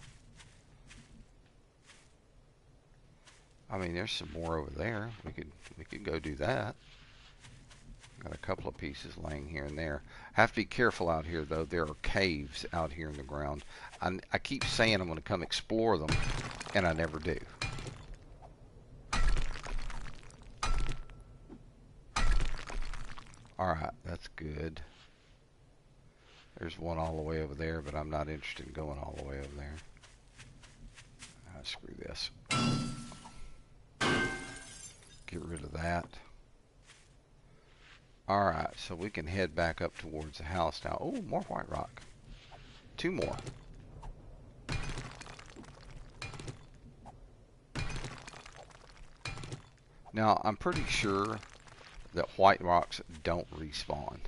I mean, there's some more over there. We could go do that. Got a couple of pieces laying here and there. Have to be careful out here though. There are caves out here in the ground. I keep saying I'm going to come explore them, and I never do. All right, that's good. There's one all the way over there, but I'm not interested in going all the way over there. Screw this. Get rid of that. Alright, so we can head back up towards the house now. Oh, more white rock. 2 more. Now, I'm pretty sure that white rocks don't respawn.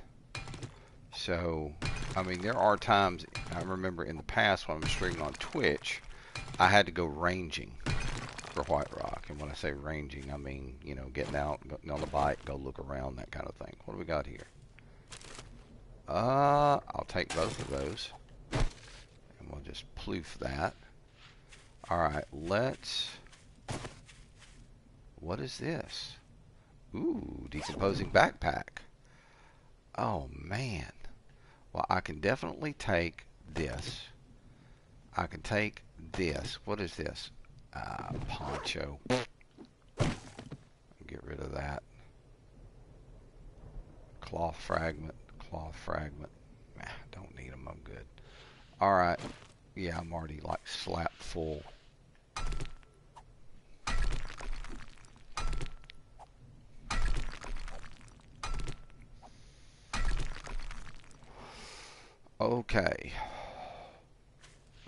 So, I mean, there are times, I remember in the past when I was streaming on Twitch, I had to go ranging for white rock. And when I say ranging, I mean, getting out, getting on the bike, go look around, that kind of thing. What do we got here? I'll take both of those. And we'll just ploof that. Alright, what is this? Ooh, decomposing backpack. Oh, man. Well, I can definitely take this. I can take this. What is this? Poncho. Get rid of that. Cloth fragment. Cloth fragment. Don't need them. I'm good. Alright. Yeah, I'm already like slapped full. Okay.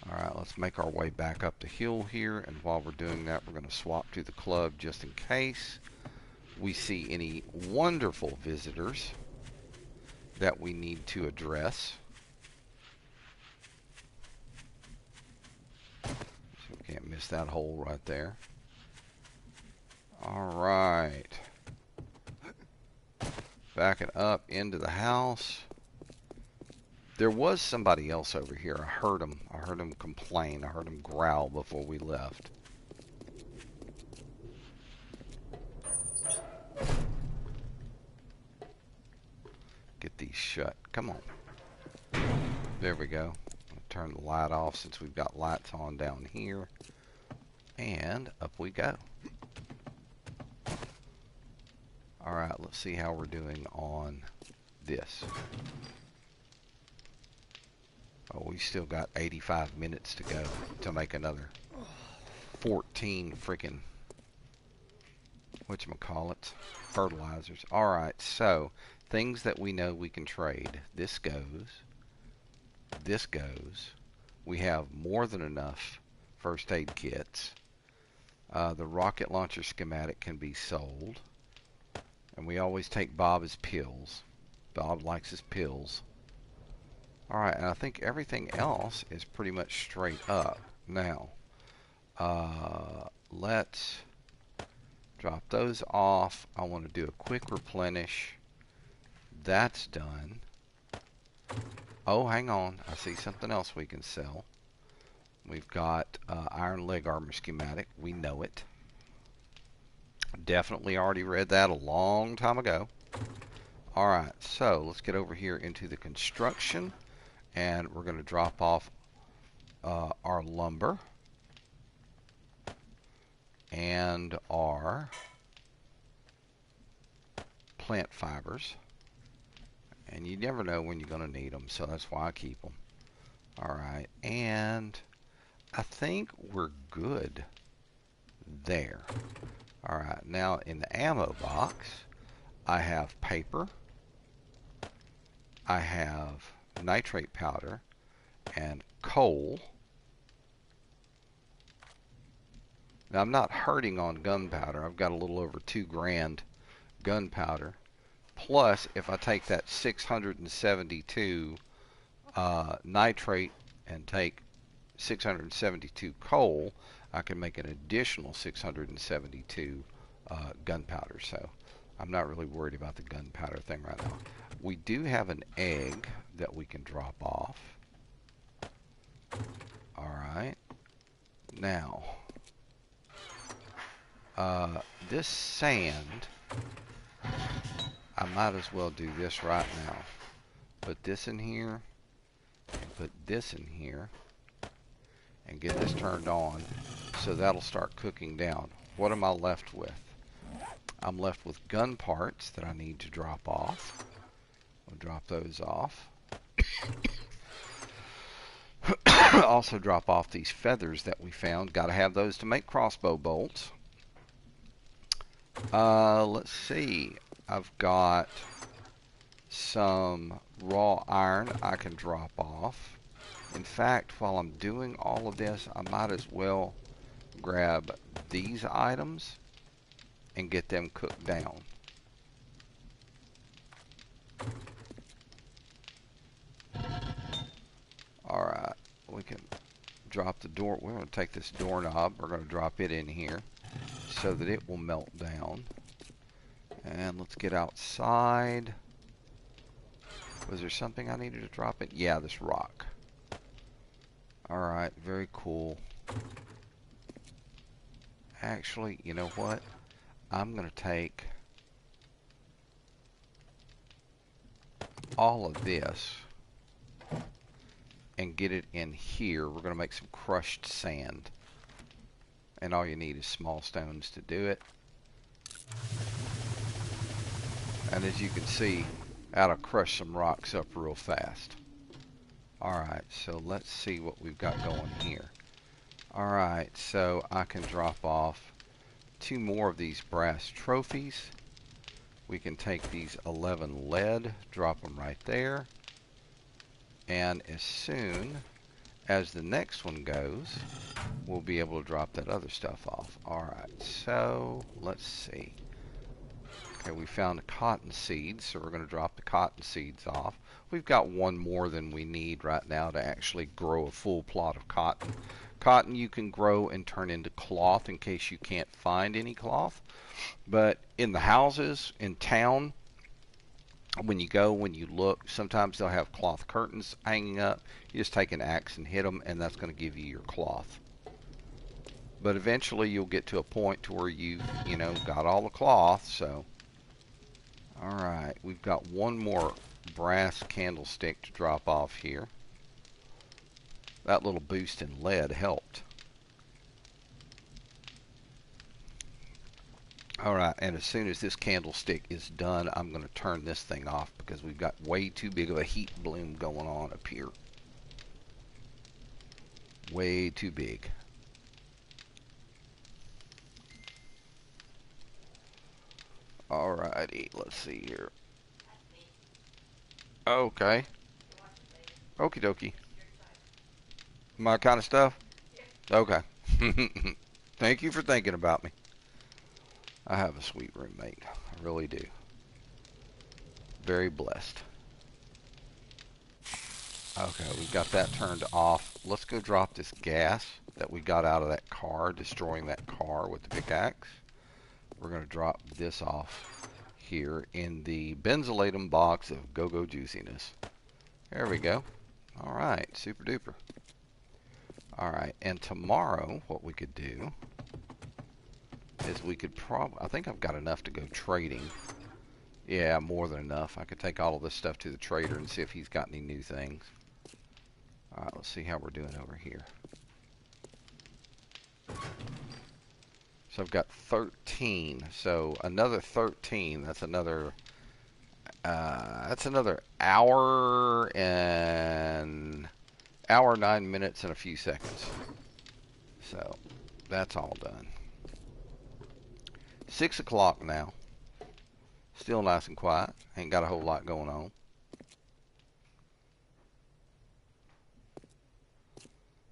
Alright, let's make our way back up the hill here, and while we're doing that, we're going to swap to the club just in case we see any wonderful visitors that we need to address. So we can't miss that hole right there. Alright. Backing up into the house. There was somebody else over here. I heard him. I heard him complain. I heard him growl before we left. Get these shut. Come on. There we go. I'll turn the light off since we've got lights on down here. And up we go. Alright, let's see how we're doing on this. Oh, we still got 85 minutes to go to make another 14 freaking, whatchamacallit, fertilizers. Alright, so things that we know we can trade. This goes. This goes. We have more than enough first aid kits. The rocket launcher schematic can be sold. And we always take Bob's pills. Bob likes his pills. Alright, and I think everything else is pretty much straight up. Now, let's drop those off. I want to do a quick replenish. That's done. Oh, hang on. I see something else we can sell. We've got iron leg armor schematic. We know it. Definitely already read that a long time ago. Alright, so let's get over here into the construction. And we're going to drop off our lumber and our plant fibers. And you never know when you're going to need them, so that's why I keep them. Alright, and I think we're good there. Alright, now in the ammo box, I have paper, I have nitrate powder, and coal. Now I'm not hurting on gunpowder. I've got a little over 2 grand gunpowder. Plus, if I take that 672 nitrate and take 672 coal, I can make an additional 672 gunpowder. So I'm not really worried about the gunpowder thing right now. We do have an egg that we can drop off. Alright. Now, this sand, I might as well do this right now. Put this in here, and put this in here, and get this turned on, so that'll start cooking down. What am I left with? I'm left with gun parts that I need to drop off. I'll drop those off. Also drop off these feathers that we found. Got to have those to make crossbow bolts. Let's see. I've got some raw iron I can drop off. In fact, while I'm doing all of this, I might as well grab these items and get them cooked down. Alright, we can drop the door. We're going to take this doorknob. We're going to drop it in here so that it will melt down. And let's get outside. Was there something I needed to drop it? Yeah, this rock. Alright, very cool. Actually, you know what? I'm going to take all of this and get it in here. We're going to make some crushed sand. And all you need is small stones to do it. And as you can see, that'll crush some rocks up real fast. Alright, so let's see what we've got going here. Alright, so I can drop off 2 more of these brass trophies. We can take these 11 lead, drop them right there. And as soon as the next one goes, we'll be able to drop that other stuff off. Alright, so let's see. Okay, we found the cotton seeds, so we're going to drop the cotton seeds off. We've got 1 more than we need right now to actually grow a full plot of cotton. Cotton you can grow and turn into cloth in case you can't find any cloth. But in the houses, in town, when you look, sometimes they'll have cloth curtains hanging up. You just take an axe and hit them, and that's going to give you your cloth. But eventually you'll get to a point to where you got all the cloth, so... Alright, we've got 1 more brass candlestick to drop off here. That little boost in lead helped. Alright, and as soon as this candlestick is done, I'm going to turn this thing off because we've got way too big of a heat bloom going on up here. Way too big. Alrighty, let's see here. Okay. Okie dokie. My kind of stuff? Okay. Thank you for thinking about me. I have a sweet roommate. I really do. Very blessed. Okay, we've got that turned off. Let's go drop this gas that we got out of that car, destroying that car with the pickaxe. We're going to drop this off here in the benzolatum box of Go-Go Juiciness. There we go. Alright, super duper. Alright, and tomorrow what we could do is we could I think I've got enough to go trading. Yeah, more than enough. I could take all of this stuff to the trader and see if he's got any new things. Alright, let's see how we're doing over here. So I've got 13. So another 13. That's another That's another hour 9 minutes and a few seconds. So that's all done. 6 o'clock now. Still nice and quiet. Ain't got a whole lot going on.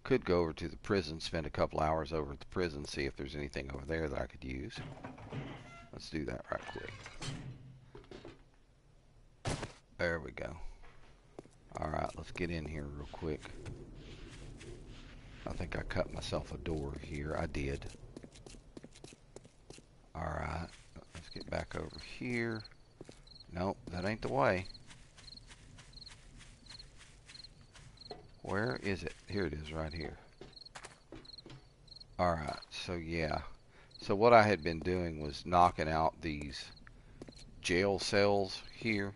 Could go over to the prison, spend a couple hours over at the prison, see if there's anything over there that I could use. Let's do that right quick. There we go. Alright, let's get in here real quick. I think I cut myself a door here. I did. Alright, let's get back over here. Nope, that ain't the way. Where is it? Here it is, right here. Alright, so yeah. So what I had been doing was knocking out these jail cells here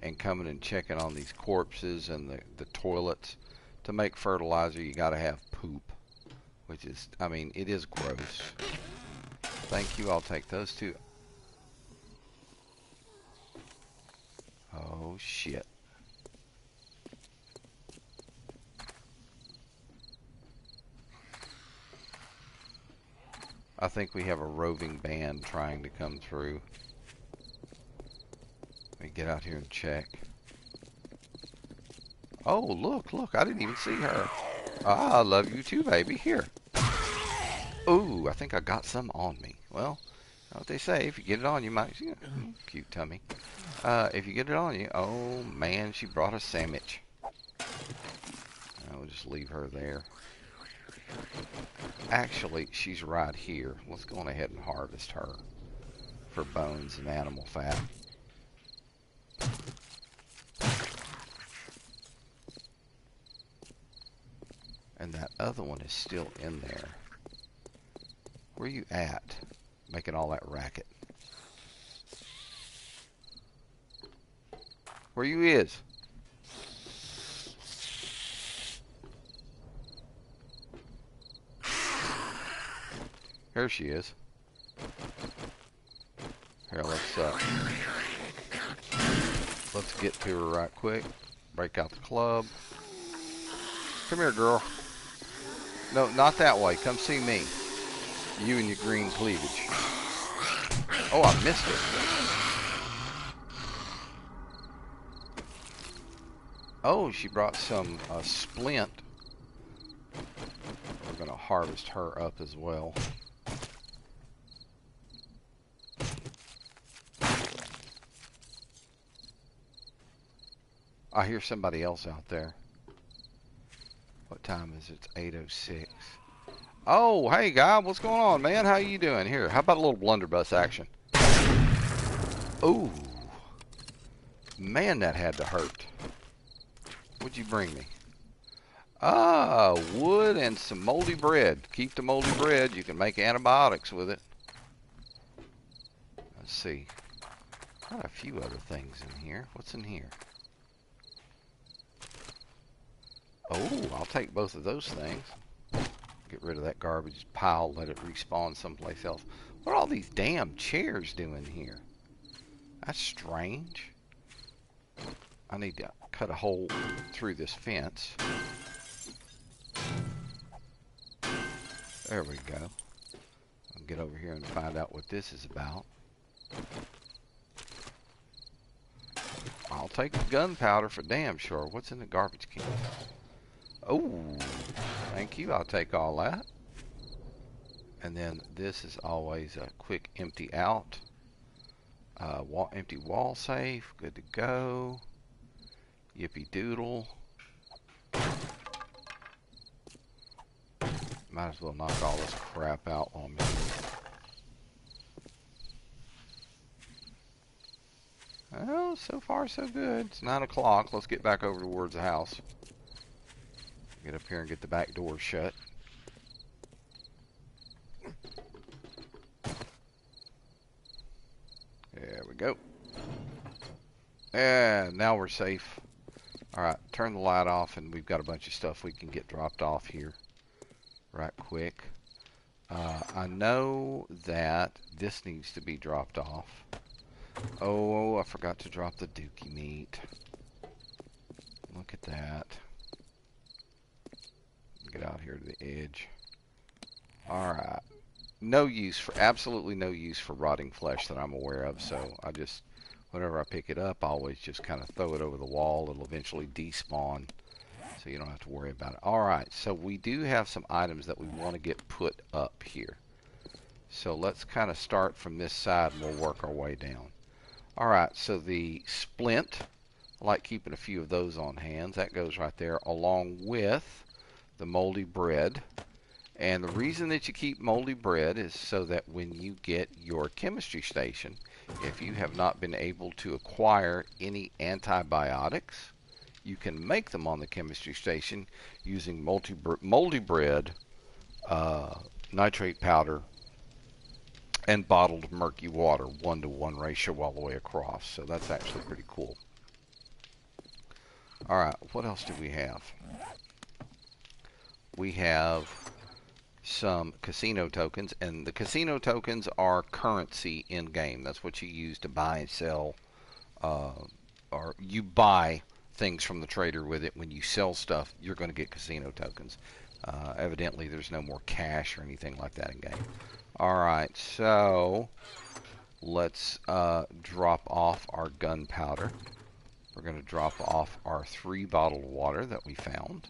and coming and checking on these corpses and the toilets. To make fertilizer, you gotta have poop. Which is, I mean, it is gross. Thank you, I'll take those two. Oh, shit. I think we have a roving band trying to come through. Let me get out here and check. Oh, look, I didn't even see her. Ah, I love you too, baby. Here. Ooh, I think I got some on me. Well, you know what they say, if you get it on you, might... Cute tummy. If you get it on you... Oh, man, she brought a sandwich. I'll just leave her there. Actually, she's right here. Let's go on ahead and harvest her for bones and animal fat. And that other one is still in there. Where you at? Making all that racket. Where you is? Here she is. Here, let's get to her right quick. Break out the club. Come here, girl. No, not that way. Come see me. You and your green cleavage. Oh, I missed it. Oh, she brought some splint. We're going to harvest her up as well. I hear somebody else out there. What time is it? It's 8:06. Oh, hey, guy. What's going on, man? How you doing? Here, how about a little blunderbuss action? Ooh. Man, that had to hurt. What'd you bring me? Ah, wood and some moldy bread. Keep the moldy bread. You can make antibiotics with it. Let's see. Got a few other things in here. What's in here? Oh, I'll take both of those things. Get rid of that garbage pile, let it respawn someplace else. What are all these damn chairs doing here? That's strange. I need to cut a hole through this fence. There we go. I'll get over here and find out what this is about. I'll take the gunpowder for damn sure. What's in the garbage can? Oh, thank you. I'll take all that. And then this is always a quick empty out. Empty wall safe. Good to go. Yippee doodle. Might as well knock all this crap out on me. Well, so far so good. It's 9 o'clock. Let's get back over towards the house. Get up here and get the back door shut. There we go. And now we're safe. Alright, turn the light off and we've got a bunch of stuff we can get dropped off here right quick. I know that this needs to be dropped off. Oh, I forgot to drop the dookie meat. Look at that. Get out here to the edge. Alright. No use for, absolutely no use for rotting flesh that I'm aware of, so I just, whenever I pick it up, I always just kind of throw it over the wall. It'll eventually despawn, so you don't have to worry about it. Alright, so we do have some items that we want to get put up here. So let's kind of start from this side and we'll work our way down. Alright, so the splint, I like keeping a few of those on hand. That goes right there, along with the moldy bread. And the reason that you keep moldy bread is so that when you get your chemistry station, if you have not been able to acquire any antibiotics, you can make them on the chemistry station using moldy bread, nitrate powder, and bottled murky water, 1-to-1 ratio all the way across. So that's actually pretty cool. Alright, what else do we have? We have some casino tokens, and the casino tokens are currency in game. That's what you use to buy and sell, or you buy things from the trader with it. When you sell stuff, you're going to get casino tokens. Evidently, there's no more cash or anything like that in game. Alright, so let's drop off our gunpowder. We're going to drop off our 3 bottled water that we found.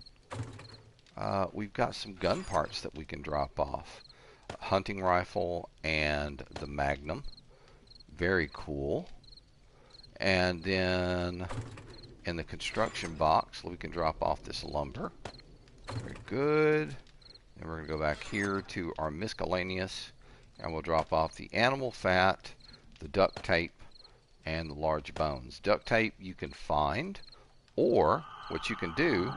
We've got some gun parts that we can drop off. A hunting rifle and the Magnum. Very cool. And then in the construction box, we can drop off this lumber. Very good. And we're going to go back here to our miscellaneous, and we'll drop off the animal fat, the duct tape, and the large bones. Duct tape you can find, or what you can do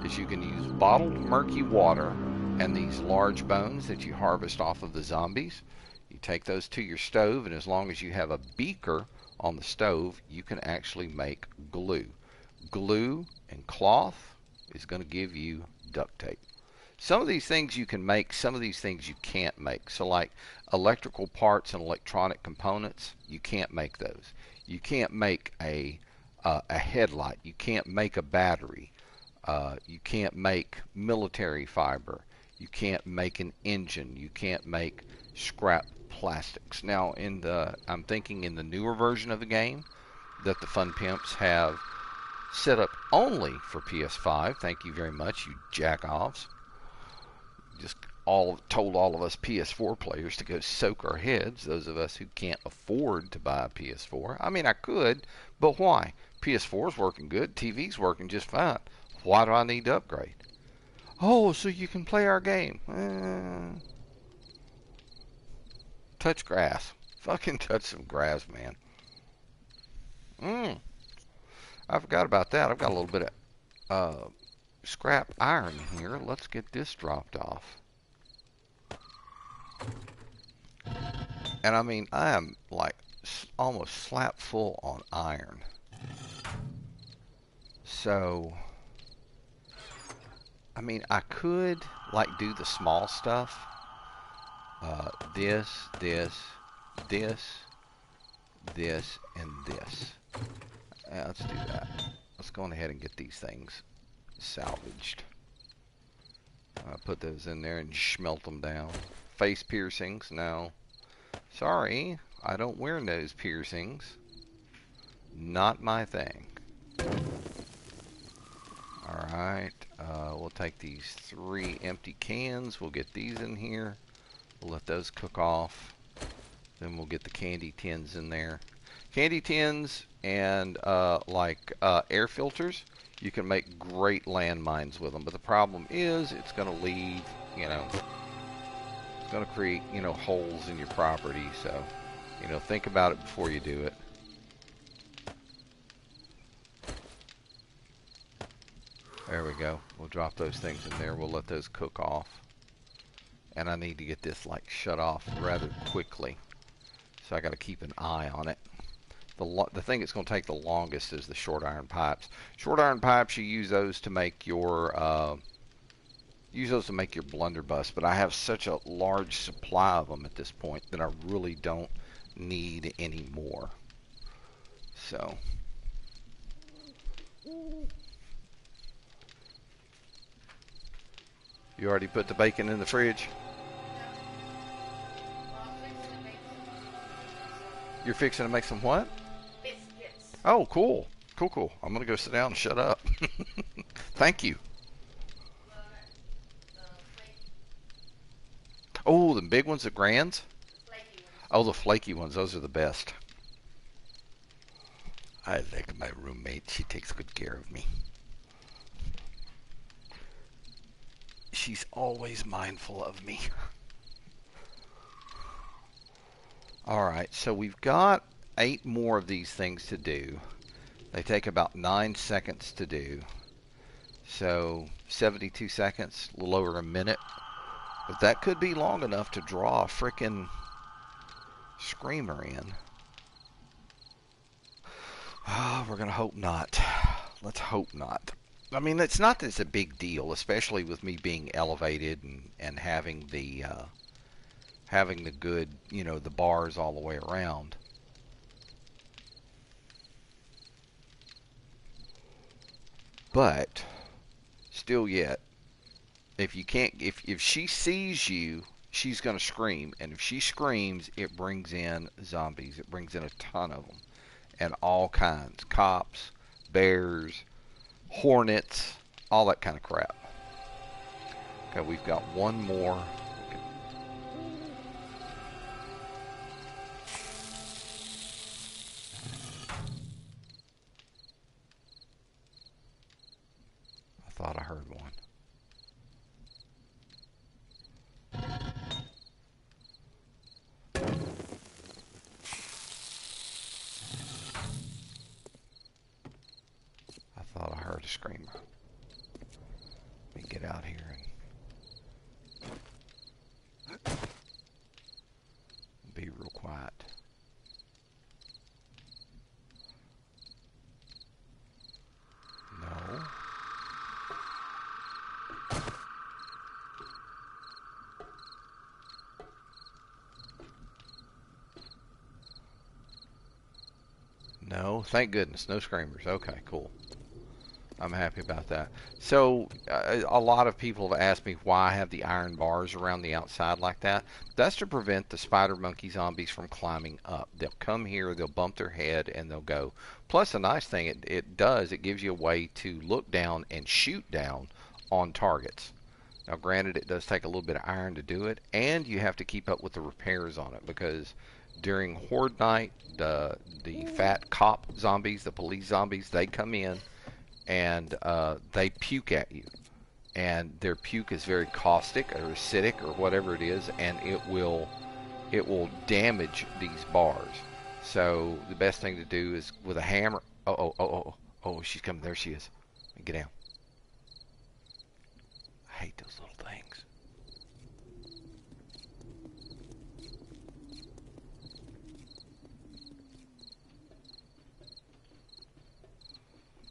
is you can use bottled murky water and these large bones that you harvest off of the zombies. You take those to your stove, and as long as you have a beaker on the stove, you can actually make glue. Glue and cloth is going to give you duct tape. Some of these things you can make, some of these things you can't make. So like electrical parts and electronic components, you can't make those. You can't make a headlight. You can't make a battery. You can't make military fiber. You can't make an engine. You can't make scrap plastics. Now, I'm thinking in the newer version of the game that the Fun Pimps have set up only for PS5. Thank you very much, you jack-offs. Just told all of us PS4 players to go soak our heads, those of us who can't afford to buy a PS4. I mean, I could, but why? PS4's working good, TV's working just fine. Why do I need to upgrade? Oh, so you can play our game. Touch grass. Fucking touch some grass, man. I forgot about that. I've got a little bit of scrap iron here. Let's get this dropped off. And I mean, I am like almost slap full on iron. So, I mean, I could like do the small stuff. This, and this. Yeah, let's do that. Let's go on ahead and get these things salvaged. Put those in there and smelt them down. Face piercings, no. Sorry, I don't wear nose piercings. Not my thing. Alright, we'll take these 3 empty cans. We'll get these in here. We'll let those cook off. Then we'll get the candy tins in there. Candy tins and air filters, you can make great landmines with them. But the problem is it's going to leave, it's going to create, holes in your property. So, think about it before you do it. There we go. We'll drop those things in there. We'll let those cook off. And I need to get this shut off rather quickly. So I got to keep an eye on it. The thing that's going to take the longest is the short iron pipes. Short iron pipes, you use those to make your blunderbuss. But I have such a large supply of them at this point that I really don't need any more. So, you already put the bacon in the fridge? You're fixing to make some what?
Biscuits.
Oh, cool. Cool, cool. I'm going to go sit down and shut up. Thank you. Oh, the big ones, the grands?
Flaky ones.
Oh, the flaky ones. Those are the best. I like my roommate. She takes good care of me. She's always mindful of me. All right, so we've got 8 more of these things to do. They take about 9 seconds to do. So 72 seconds, a little over a minute. But that could be long enough to draw a frickin' screamer in. Oh, we're going to hope not. Let's hope not. I mean, it's not that it's a big deal, especially with me being elevated and having the good, the bars all the way around. But still yet, if you can't, if she sees you, she's going to scream, and if she screams, it brings in zombies. It brings in a ton of them, and all kinds, cops, bears, hornets, all that kind of crap. Okay, we've got one more. I thought I heard one. I thought I heard a screamer. Let me get out here and be real quiet. No. No, thank goodness, no screamers. Okay, cool. I'm happy about that. So, a lot of people have asked me why I have the iron bars around the outside like that. That's to prevent the spider monkey zombies from climbing up. They'll come here, they'll bump their head, and they'll go. Plus, the nice thing it does, it gives you a way to look down and shoot down on targets. Now, granted, it does take a little bit of iron to do it, and you have to keep up with the repairs on it because during Horde Night, the fat cop zombies, the police zombies, they come in and they puke at you. And their puke is very caustic or acidic or whatever it is, and it will damage these bars. So the best thing to do is with a hammer. Oh, she's coming. There she is. Get down. I hate those little things.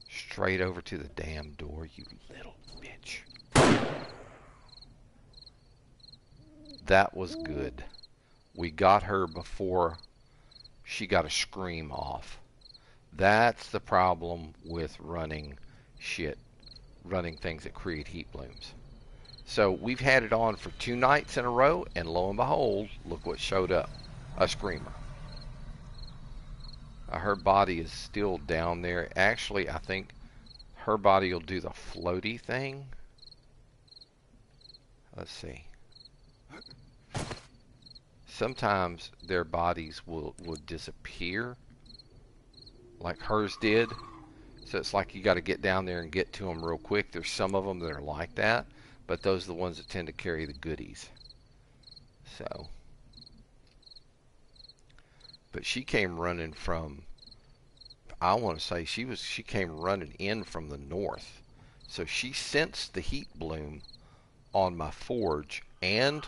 Straight over to the damn door, you little bitch. That was good. We got her before she got a scream off. That's the problem with running things that create heat blooms. So we've had it on for 2 nights in a row, and lo and behold, look what showed up. A screamer. Her body is still down there. Actually, I think her body will do the floaty thing. Let's see. Sometimes their bodies will disappear, like hers did. So it's like you got to get down there and get to them real quick. There's some of them that are like that, but those are the ones that tend to carry the goodies. So, but she came running from, I want to say she came running in from the north. So she sensed the heat bloom on my forge and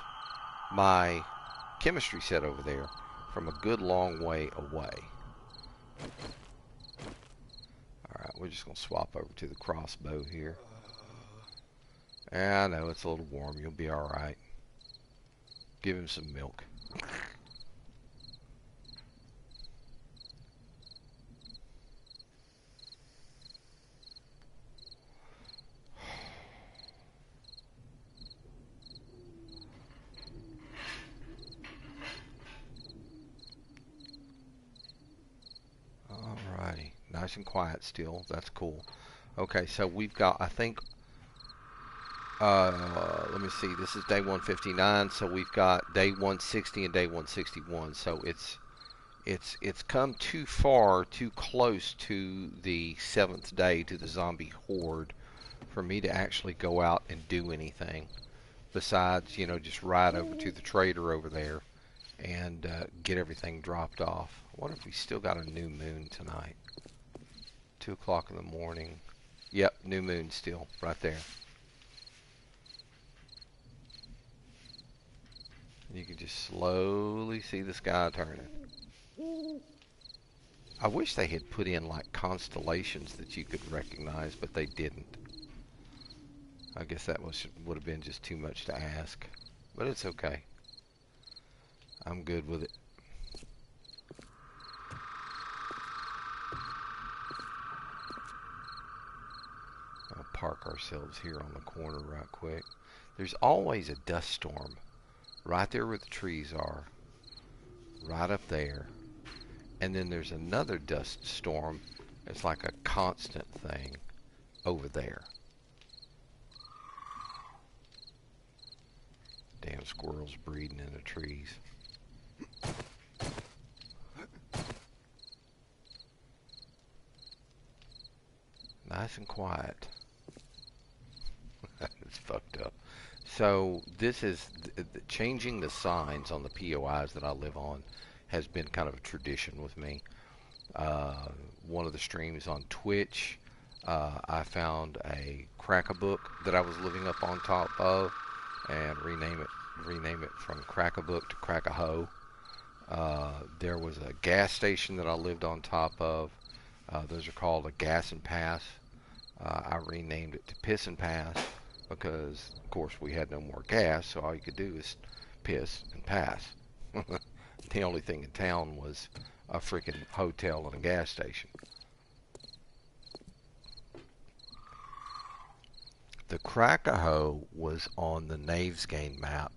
my chemistry set over there from a good long way away. Alright, we're just going to swap over to the crossbow here. I know it's a little warm. You'll be alright. Give him some milk. Nice and quiet still. That's cool. Okay, so we've got, I think, let me see. This is day 159, so we've got day 160 and day 161. So it's come too far, too close to the seventh day to the zombie horde for me to actually go out and do anything besides, just ride over to the trader over there and get everything dropped off. I wonder if we still got a new moon tonight. 2 o'clock in the morning. Yep, new moon still right there. You can just slowly see the sky turning. I wish they had put in like constellations that you could recognize, but they didn't. I guess that would have been just too much to ask, but it's okay. I'm good with it. I'll park ourselves here on the corner right quick. There's always a dust storm right there where the trees are, right up there. And then there's another dust storm. It's like a constant thing over there. Damn squirrels breeding in the trees. Nice and quiet. It's fucked up. So this is changing the signs on the POIs that I live on has been kind of a tradition with me. One of the streams on Twitch, I found a crack-a-book that I was living up on top of, and rename it from crack-a-book to crack-a-hoe. There was a gas station that I lived on top of. Those are called a gas and pass. I renamed it to piss and pass because, of course, we had no more gas, so all you could do is piss and pass. The only thing in town was a freaking hotel and a gas station. The Crack-a-Hoe was on the Knaves Game map,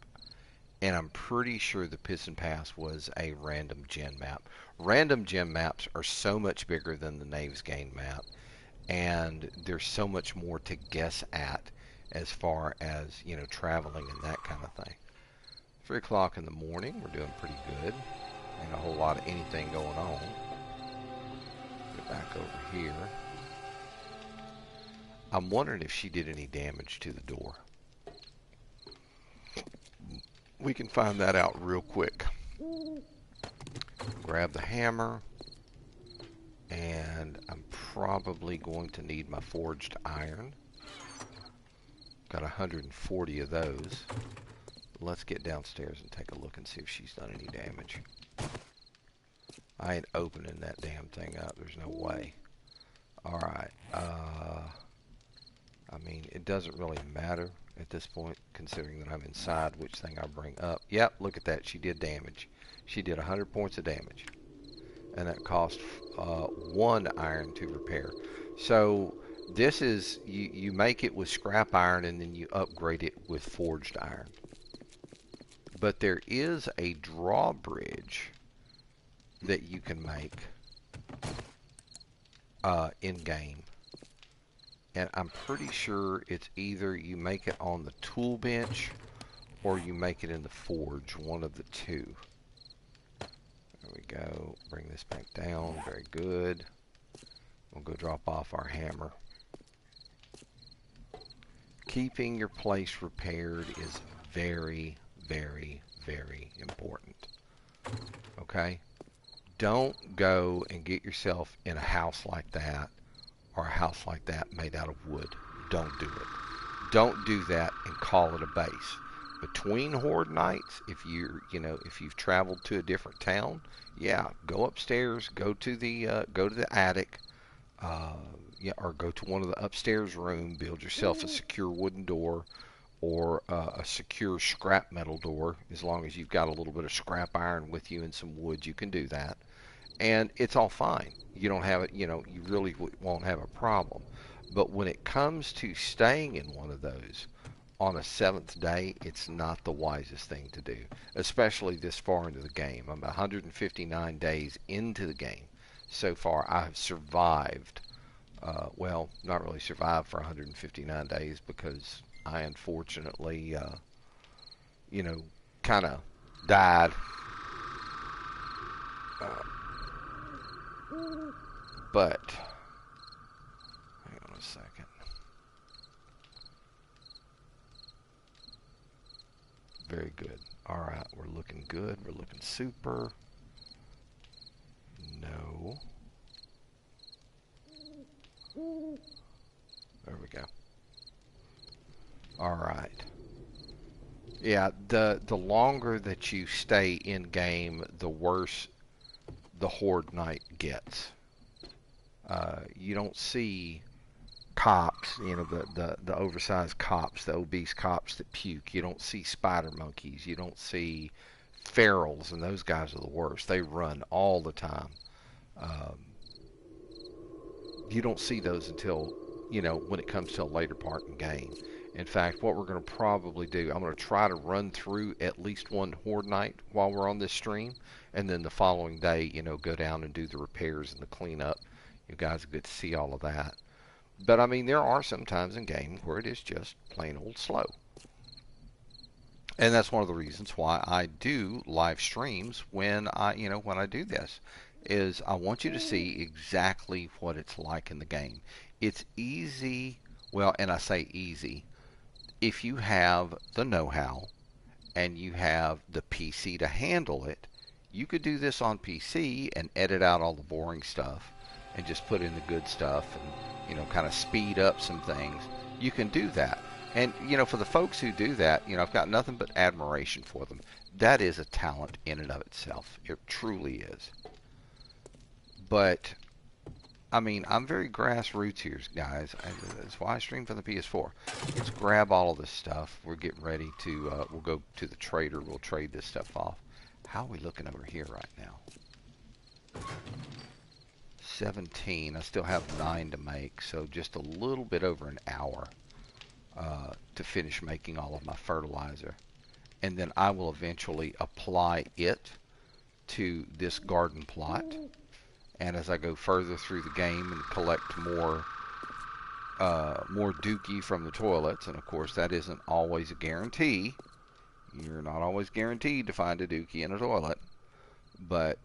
and I'm pretty sure the Piss and Pass was a random gen map. Random gen maps are so much bigger than the Knaves Game map, and there's so much more to guess at as far as, traveling and that kind of thing. 3 o'clock in the morning, we're doing pretty good. Ain't a whole lot of anything going on. Get back over here. I'm wondering if she did any damage to the door. We can find that out real quick. Grab the hammer, and I'm probably going to need my forged iron. Got 140 of those. Let's get downstairs and take a look and see if she's done any damage. I ain't opening that damn thing up. There's no way. Alright. I mean, it doesn't really matter at this point, considering that I'm inside which thing I bring up. Yep, look at that. She did damage. She did 100 points of damage. And that cost 1 iron to repair. So this is, you make it with scrap iron and then you upgrade it with forged iron. But there is a drawbridge that you can make in-game. And I'm pretty sure it's either you make it on the tool bench or you make it in the forge, one of the two. There we go. Bring this back down. Very good. We'll go drop off our hammer. Keeping your place repaired is very, very, very important. Okay? Don't go and get yourself in a house like that or a house like that made out of wood. Don't do it. Don't do that and call it a base. Between horde nights, if you've traveled to a different town, yeah, go upstairs, go to the attic, or go to one of the upstairs room, build yourself a secure wooden door or a secure scrap metal door. As long as you've got a little bit of scrap iron with you and some wood, you can do that. And it's all fine. You don't have it, you really won't have a problem. But when it comes to staying in one of those on a 7th day, it's not the wisest thing to do, especially this far into the game. I'm 159 days into the game. so far I have survived. Well, not really survived for 159 days because I unfortunately, you know, kind of died. Uh, but, hang on a second. Very good. All right, we're looking good. We're looking super. No. There we go. All right. Yeah, the longer that you stay in game, the worse the horde night gets. You don't see cops, the oversized cops, the obese cops that puke. You don't see spider monkeys. You don't see ferals, and those guys are the worst. They run all the time. Um, you don't see those until, when it comes to a later part in the game. In fact, what we're going to probably do, I'm going to try to run through at least one horde night while we're on this stream, and then the following day, go down and do the repairs and the cleanup. You guys get to see all of that. But I mean, there are some times in game where it is just plain old slow. And that's one of the reasons why I do live streams when I do this is I want you to see exactly what it's like in the game. It's easy, well, and I say easy, if you have the know-how and you have the PC to handle it, you could do this on PC and edit out all the boring stuff and just put in the good stuff and, kind of speed up some things. You can do that. And, for the folks who do that, I've got nothing but admiration for them. That is a talent in and of itself. It truly is. But, I mean, I'm very grassroots here, guys. That's why I stream for the PS4. Let's grab all of this stuff. We're getting ready to, we'll go to the trader. We'll trade this stuff off. How are we looking over here right now? 17. I still have 9 to make, so just a little bit over an hour to finish making all of my fertilizer. And then I will eventually apply it to this garden plot. And as I go further through the game and collect more dookie from the toilets, and of course that isn't always a guarantee. You're not always guaranteed to find a dookie in a toilet, but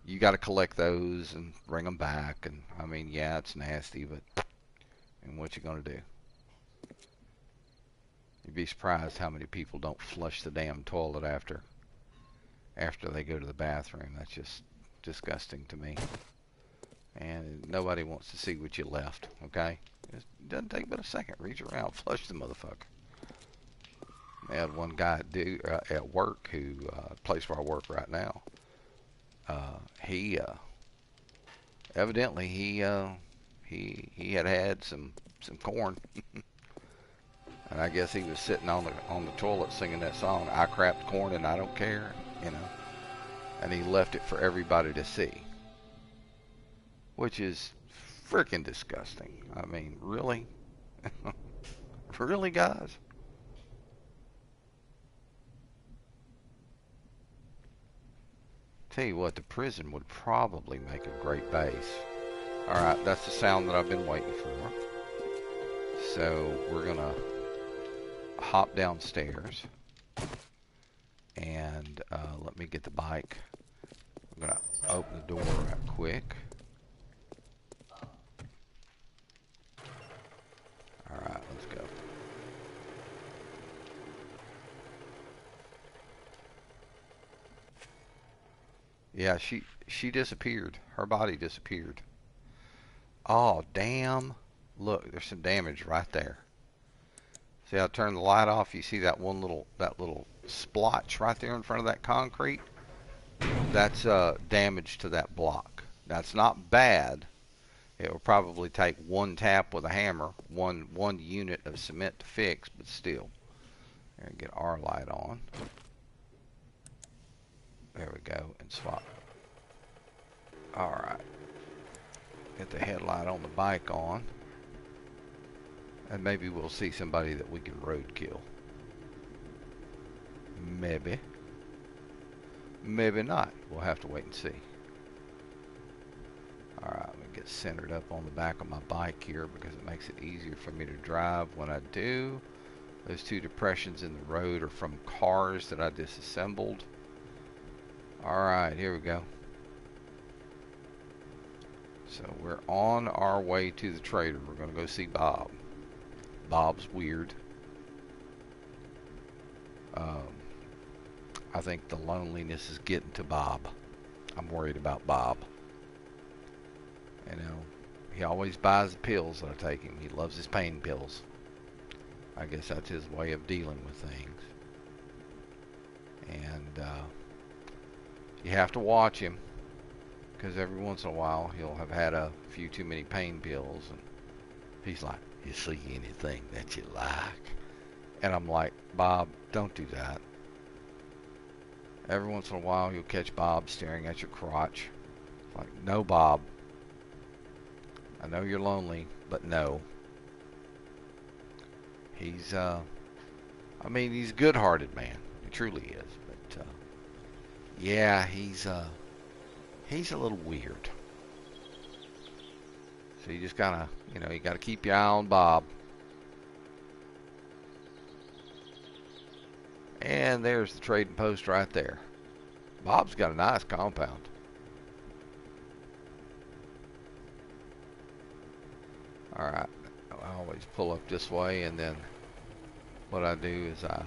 you got to collect those and bring them back. And I mean, yeah, it's nasty, but and what you gonna do? You'd be surprised how many people don't flush the damn toilet after they go to the bathroom. That's just disgusting to me. And nobody wants to see what you left, okay? It doesn't take but a second. Reach around, flush the motherfucker. I had one guy at work who, place where I work right now, he evidently he had some corn, and I guess he was sitting on the toilet singing that song, "I crapped corn and I don't care," and he left it for everybody to see, which is freaking disgusting. I mean, really, really, guys. Tell you what, the prison would probably make a great base. Alright, that's the sound that I've been waiting for. So we're going to hop downstairs. And let me get the bike. I'm going to open the door right quick. Alright, let's go. Yeah, she disappeared. Her body disappeared. Oh, damn. Look, there's some damage right there. See how I turned the light off? You see that little splotch right there in front of that concrete? That's damage to that block. That's not bad. It will probably take one tap with a hammer, one unit of cement to fix, but still. There, get our light on. There we go, and swap. Alright. Get the headlight on the bike on. And maybe we'll see somebody that we can roadkill. Maybe. Maybe not. We'll have to wait and see. Alright, I'm going to get centered up on the back of my bike here because it makes it easier for me to drive when I do. Those two depressions in the road are from cars that I disassembled. Alright, here we go. So we're on our way to the trader. We're going to go see Bob. Bob's weird. I think the loneliness is getting to Bob. I'm worried about Bob. You know, he always buys the pills that I take him. He loves his pain pills. I guess that's his way of dealing with things. And you have to watch him because every once in a while he'll have had a few too many pain pills and he's like, "You see anything that you like?" And I'm like, "Bob, don't do that." Every once in a while you'll catch Bob staring at your crotch. Like, no, Bob. I know you're lonely, but no. He's, I mean, he's a good-hearted man. He truly is. But, yeah, he's a little weird. So you just gotta, you know, you gotta keep your eye on Bob. And there's the trading post right there. Bob's got a nice compound. Alright, I always pull up this way, and then what I do is I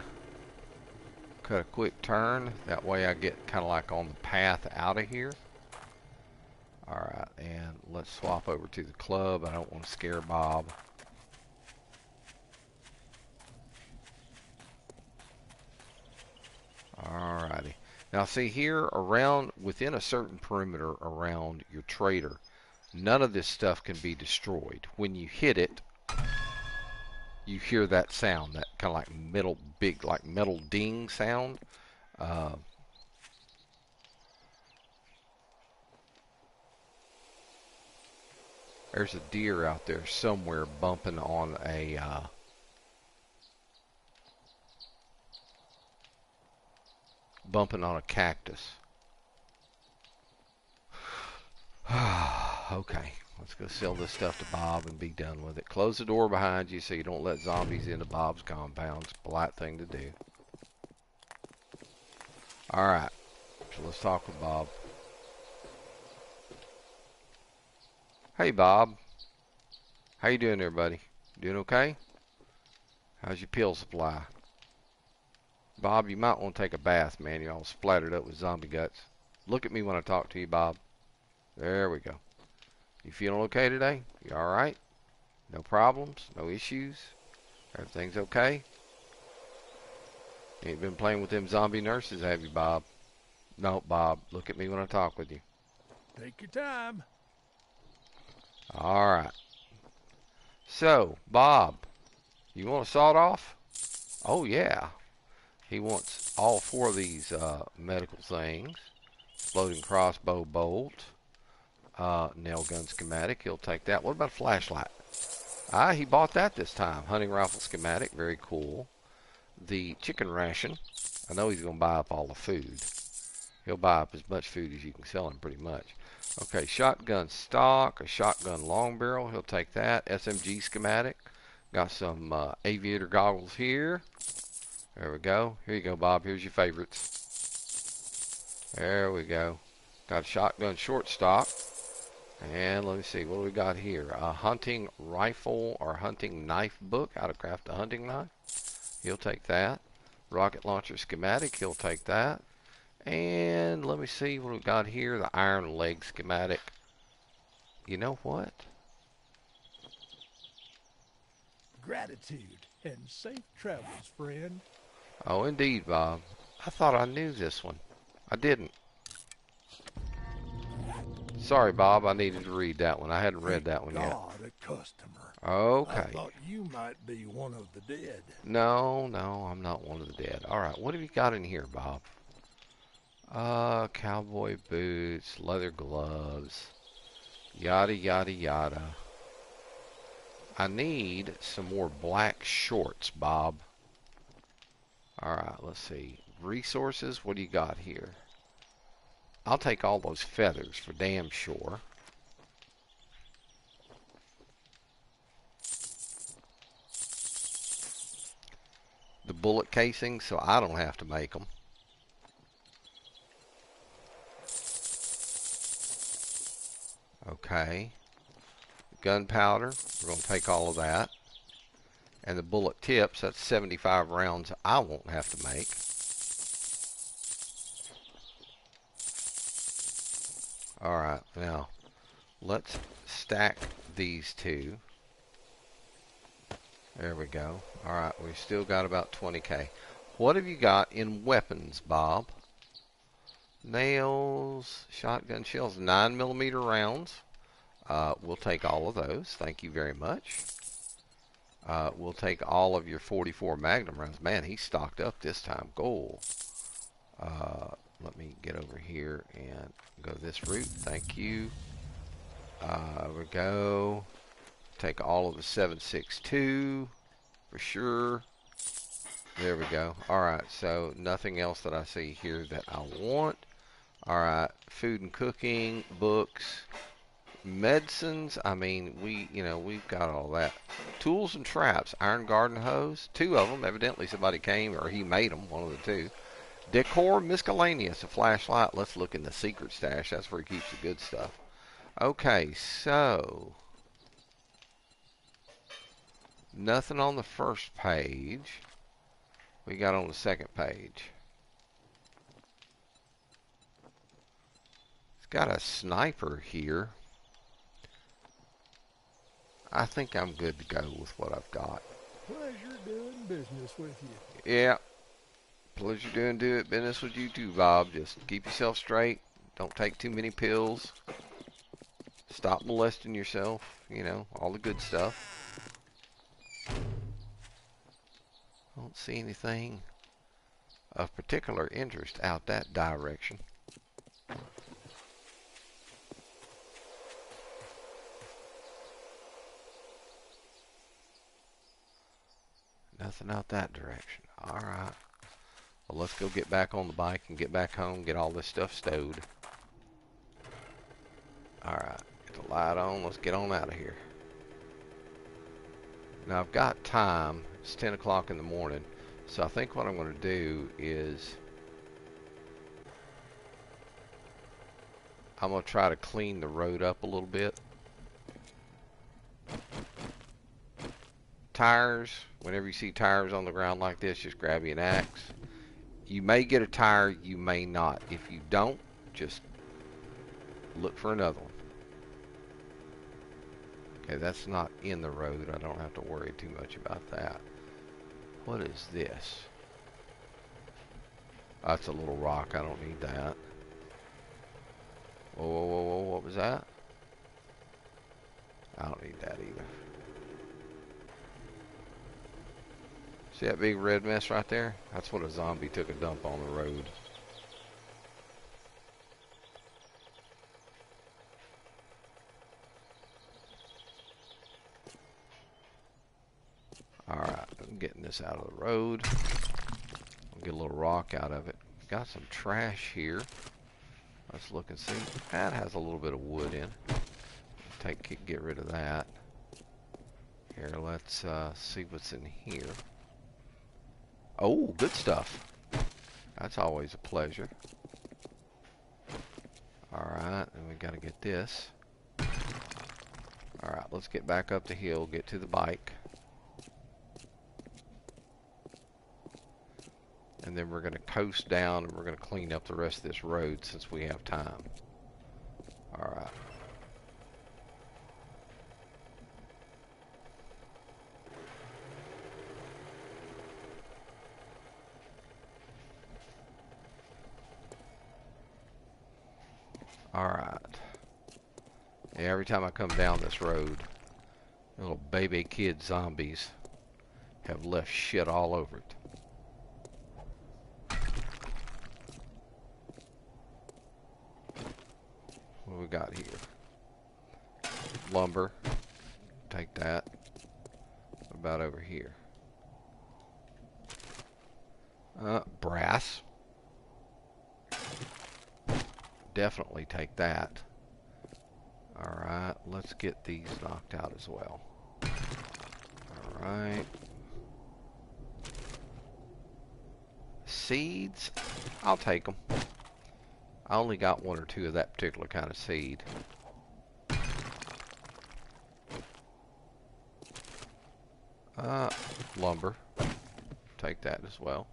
cut a quick turn. That way I get kind of like on the path out of here. Alright, and let's swap over to the club. I don't want to scare Bob. Alrighty. Now see here around, within a certain perimeter around your trader, none of this stuff can be destroyed. When you hit it, you hear that sound, that kind of like metal, big, like metal ding sound. Uh, there's a deer out there somewhere bumping on a cactus. Okay, let's go sell this stuff to Bob and be done with it. Close the door behind you so you don't let zombies into Bob's compound. It's a polite thing to do. Alright, so let's talk with Bob. Hey, Bob. How you doing there, buddy? Doing okay? How's your pill supply? Bob, you might want to take a bath, man. You're all splattered up with zombie guts. Look at me when I talk to you, Bob. There we go. You feeling okay today? You alright? No problems? No issues? Everything's okay? You ain't been playing with them zombie nurses, have you, Bob? No, Bob. Look at me when I talk with you.
Take your time.
Alright. So, Bob, you want to saw it off? Oh, yeah. He wants all four of these medical things. Floating crossbow bolt. Nail gun schematic. He'll take that. What about a flashlight? Ah, he bought that this time. Hunting rifle schematic. Very cool. The chicken ration. I know he's going to buy up all the food. He'll buy up as much food as you can sell him pretty much. Okay, shotgun stock. A shotgun long barrel. He'll take that. SMG schematic. Got some aviator goggles here. There we go. Here you go, Bob. Here's your favorites. There we go. Got a shotgun short stock. And let me see, what do we got here? A hunting rifle or hunting knife book, how to craft a hunting knife. He'll take that. Rocket launcher schematic, he'll take that. And let me see what we got here. The iron leg schematic. You know what?
Gratitude and safe travels, friend.
Oh, indeed, Bob. I thought I knew this one. I didn't. Sorry, Bob. I needed to read that one. I hadn't read that one yet.
God, a customer. I
Okay.
thought you might be one of the dead.
No, I'm not one of the dead. All right. What have you got in here, Bob? Cowboy boots, leather gloves, yada, yada, yada. I need some more black shorts, Bob. All right. Let's see. Resources. What do you got here? I'll take all those feathers for damn sure. the bullet casings so I don't have to make them. Okay. Gunpowder, we're going to take all of that. And the bullet tips, that's 75 rounds I won't have to make. Alright, now let's stack these two. There we go. Alright, we've still got about 20k. What have you got in weapons, Bob? Nails, shotgun shells, 9mm rounds. We'll take all of those. Thank you very much. We'll take all of your 44 Magnum rounds. Man, he's stocked up this time. Goal. Let me get over here and go this route. Thank you. There we go. Take all of the 7.62 for sure. There we go. Alright, so nothing else that I see here that I want. Alright, food and cooking, books, medicines. I mean, we've got all that. Tools and traps, iron garden hose, 2 of them. Evidently somebody came or he made them, one of the 2. Decor miscellaneous, a flashlight. Let's look in the secret stash. That's where he keeps the good stuff. Okay, so nothing on the first page. We got on the second page. It's got a sniper here. I think I'm good to go with what I've got.
Pleasure doing business with you.
Yeah. Pleasure doing business with you too, Bob. Just keep yourself straight. Don't take too many pills. Stop molesting yourself. You know, all the good stuff. Don't see anything of particular interest out that direction. Nothing out that direction. Alright. Well, let's go get back on the bike and get back home, get all this stuff stowed. Alright. Get the light on. Let's get on out of here. Now, I've got time. It's 10 o'clock in the morning. So I think what I'm going to do is I'm going to try to clean the road up a little bit. Tires, whenever you see tires on the ground like this, just grab you an axe. You may get a tire, you may not. If you don't, just look for another one. Okay, that's not in the road. I don't have to worry too much about that. What is this? That's a little rock. I don't need that. Whoa, whoa, whoa, whoa. What was that? I don't need that either. See that big red mess right there? That's what a zombie took a dump on the road. Alright, I'm getting this out of the road. I'll get a little rock out of it. Got some trash here. Let's look and see. That has a little bit of wood in. Get rid of that. Here, let's see what's in here. Oh, good stuff. That's always a pleasure. Alright, and we gotta get this. Alright, let's get back up the hill, get to the bike. And then we're gonna coast down and we're gonna clean up the rest of this road since we have time. Alright. Alright. Yeah, every time I come down this road, little baby kid zombies have left shit all over it. What we got here? Lumber. Take that. What about over here? Brass. Definitely take that. Alright, let's get these knocked out as well. Alright. seeds. I'll take them. I only got one or two of that particular kind of seed. Lumber. Take that as well.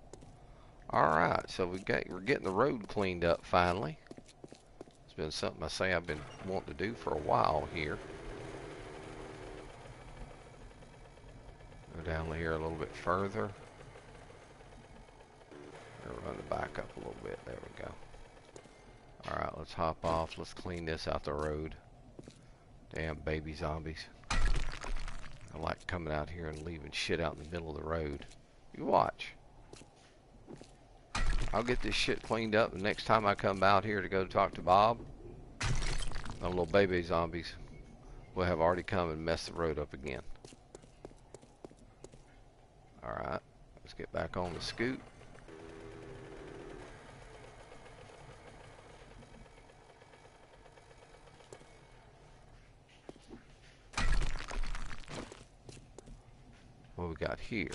Alright, so we're getting the road cleaned up finally. It's been something I've been wanting to do for a while here. Go down here a little bit further. Run it back up a little bit. There we go. Alright, let's hop off. Let's clean this out the road. Damn baby zombies. I like coming out here and leaving shit out in the middle of the road. You watch. I'll get this shit cleaned up the next time I come out here to go talk to Bob. The little baby zombies will have already come and messed the road up again. Alright, let's get back on the scoot. What we got here?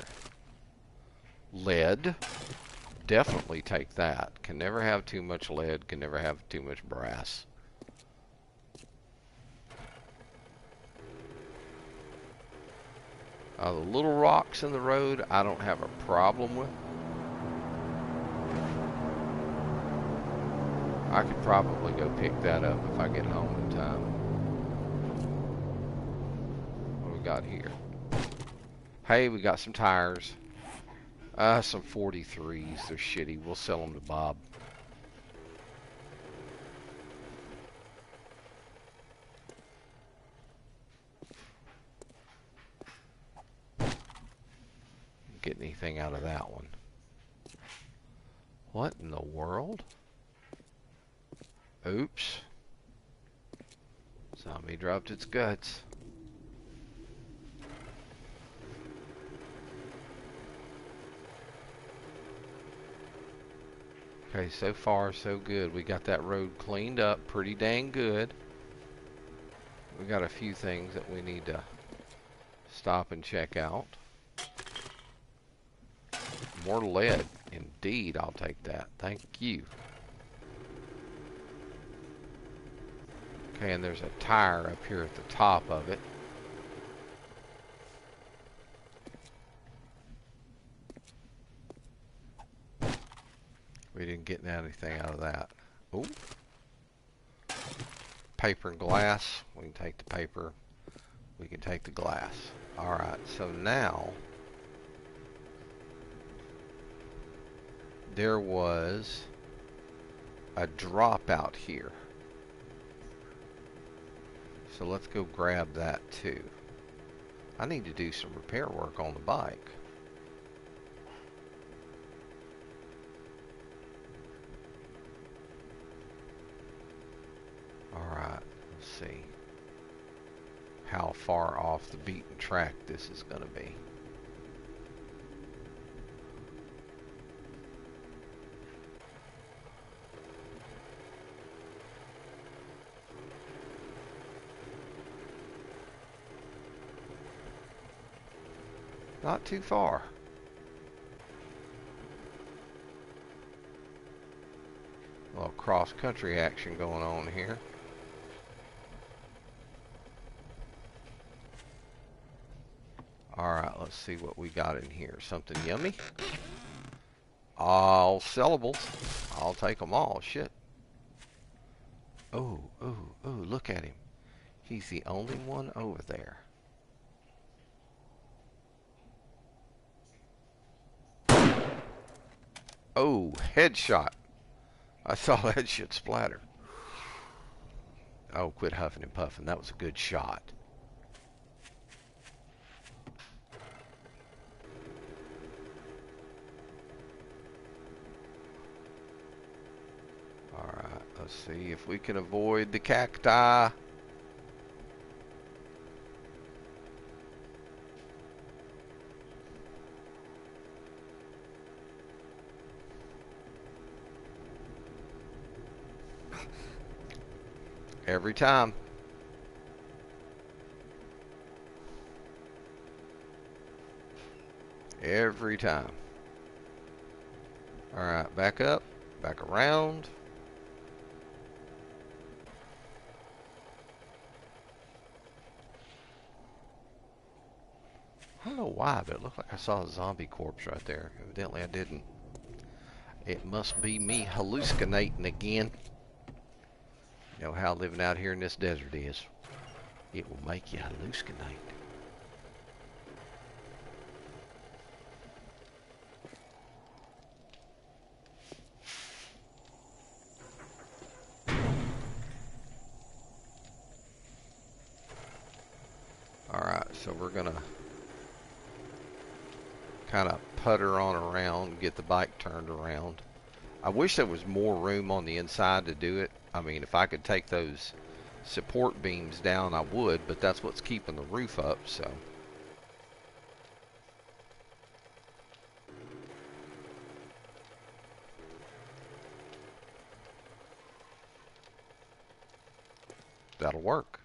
Lead. Definitely take that. Can never have too much lead. Can never have too much brass. The little rocks in the road, I don't have a problem with. I could probably go pick that up if I get home in time. What we got here? Hey, we got some tires. Some 43s. They're shitty. We'll sell them to Bob. Get anything out of that one. What in the world? Oops. Zombie dropped its guts. Okay, so far so good. We got that road cleaned up pretty dang good. We got a few things that we need to stop and check out. More lead. Indeed, I'll take that. Thank you. Okay, and there's a tire up here at the top of it. We didn't get anything out of that. Oh. Paper and glass. We can take the paper. We can take the glass. Alright, so now there was a drop out here. So let's go grab that too. I need to do some repair work on the bike. Alright, let's see how far off the beaten track this is going to be. Not too far. A little cross-country action going on here. Alright, let's see what we got in here. Something yummy? All sellables. I'll take them all. Shit. Oh, oh, oh, look at him. He's the only one over there. Oh, headshot. I saw that shit splatter. Oh, quit huffing and puffing. That was a good shot. Alright, let's see if we can avoid the cacti. Every time. Every time. Alright, back up, back around. I don't know why, but it looked like I saw a zombie corpse right there. Evidently I didn't. It must be me hallucinating again. You know how living out here in this desert is. It will make you hallucinate. Alright, so we're gonna kind of putter on around, get the bike turned around. I wish there was more room on the inside to do it. I mean, if I could take those support beams down, I would, but that's what's keeping the roof up, so. That'll work.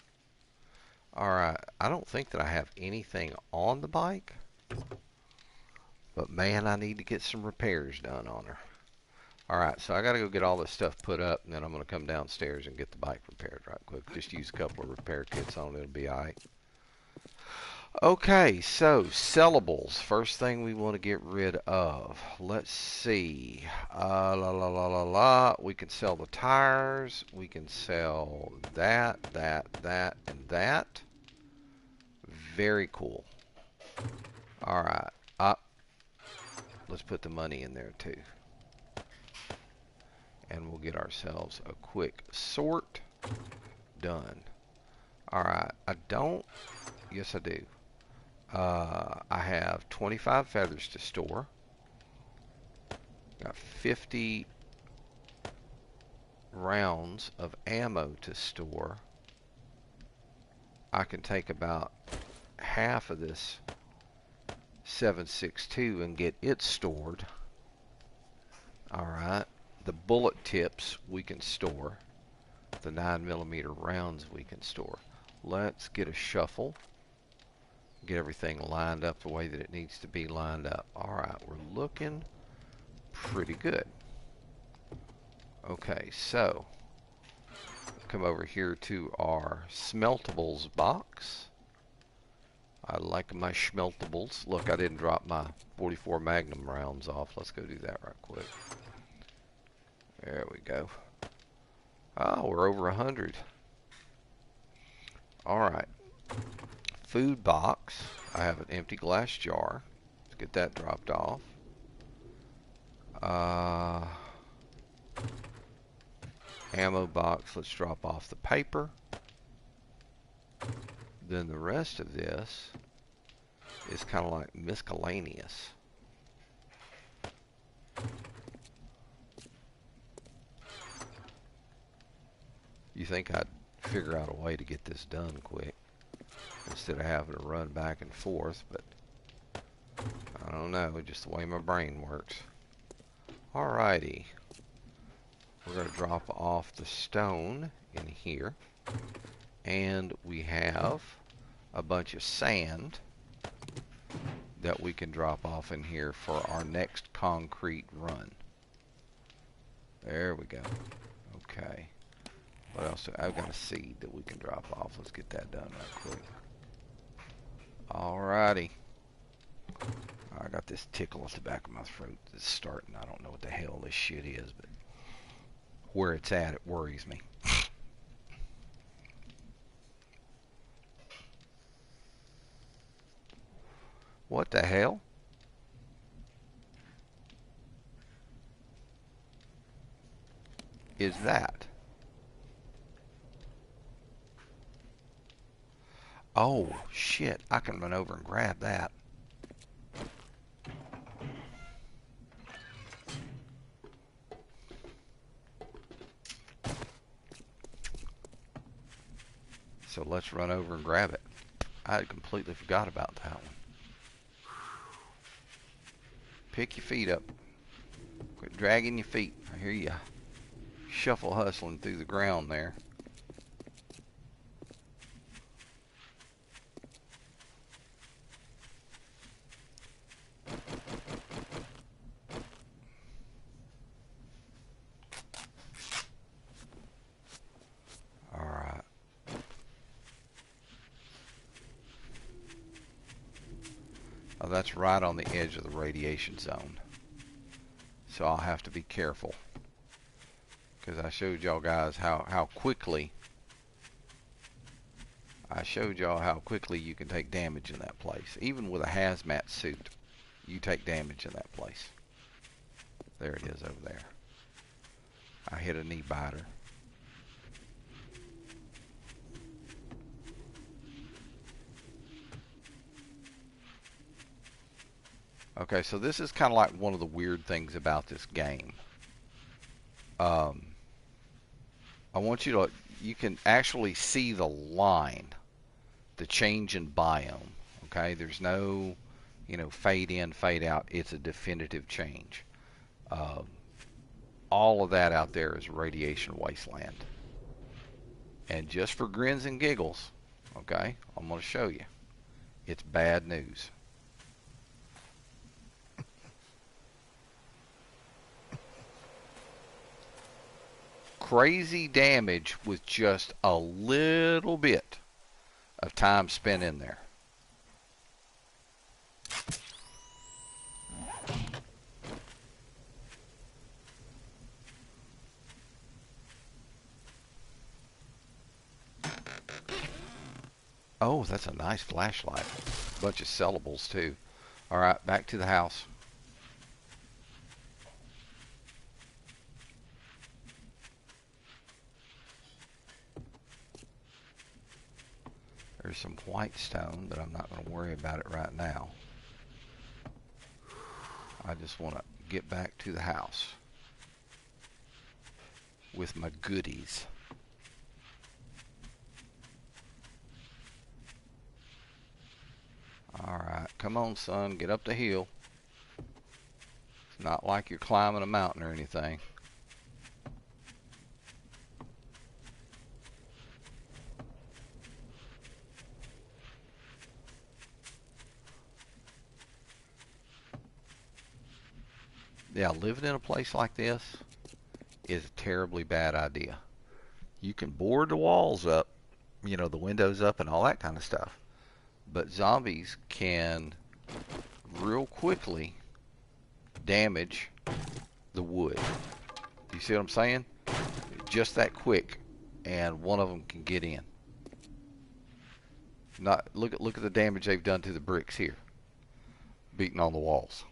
Alright, I don't think that I have anything on the bike, but man, I need to get some repairs done on her. Alright, so I gotta go get all this stuff put up, and then I'm gonna come downstairs and get the bike repaired right quick. Just use a couple of repair kits on it, it'll be alright. Okay, so sellables. First thing we want to get rid of. Let's see. We can sell the tires. We can sell that, and that. Very cool. Alright. Let's put the money in there too. And we'll get ourselves a quick sort. Done. Alright. I don't. Yes, I do. I have 25 feathers to store. Got 50 rounds of ammo to store. I can take about half of this 7.62 and get it stored. Alright. The bullet tips we can store. The 9mm rounds we can store. Let's get a shuffle. Get everything lined up the way that it needs to be lined up. Alright, we're looking pretty good. Okay, so come over here to our smeltables box. I like my smeltables. Look, I didn't drop my 44 Magnum rounds off. Let's go do that right quick. There we go. Oh, we're over 100. Alright. Food box. I have an empty glass jar. Let's get that dropped off. Ammo box. Let's drop off the paper. Then the rest of this is kind of like miscellaneous. You think I'd figure out a way to get this done quick instead of having to run back and forth, but I don't know, just the way my brain works. Alrighty. We're going to drop off the stone in here. And we have a bunch of sand that we can drop off in here for our next concrete run. There we go. Okay. What else? I've got a seed that we can drop off. Let's get that done right quick. Alrighty. I got this tickle at the back of my throat that's starting. I don't know what the hell this shit is, but where it's at, it worries me. What the hell? Is that? Oh, shit. I can run over and grab that. So let's run over and grab it. I had completely forgot about that one. Pick your feet up. Quit dragging your feet. I hear you shuffle hustling through the ground there. Well, that's right on the edge of the radiation zone. So I'll have to be careful. Because I showed y'all guys how quickly you can take damage in that place. Even with a hazmat suit, you take damage in that place. There it is over there. I hit a knee biter. Okay, so this is kind of like one of the weird things about this game. I want you can actually see the line, the change in biome. Okay, there's no, fade in, fade out. It's a definitive change. All of that out there is radiation wasteland. And just for grins and giggles, okay, I'm going to show you. It's bad news. Crazy damage with just a little bit of time spent in there. Oh, that's a nice flashlight. Bunch of sellables too. All right, back to the house. There's some white stone, but I'm not going to worry about it right now. I just want to get back to the house with my goodies. Alright, come on son, get up the hill. It's not like you're climbing a mountain or anything. Yeah, living in a place like this is a terribly bad idea. You can board the walls up, the windows up and all that kind of stuff. But zombies can real quickly damage the wood. You see what I'm saying? Just that quick, and one of them can get in. Look at the damage they've done to the bricks here, beating on the walls.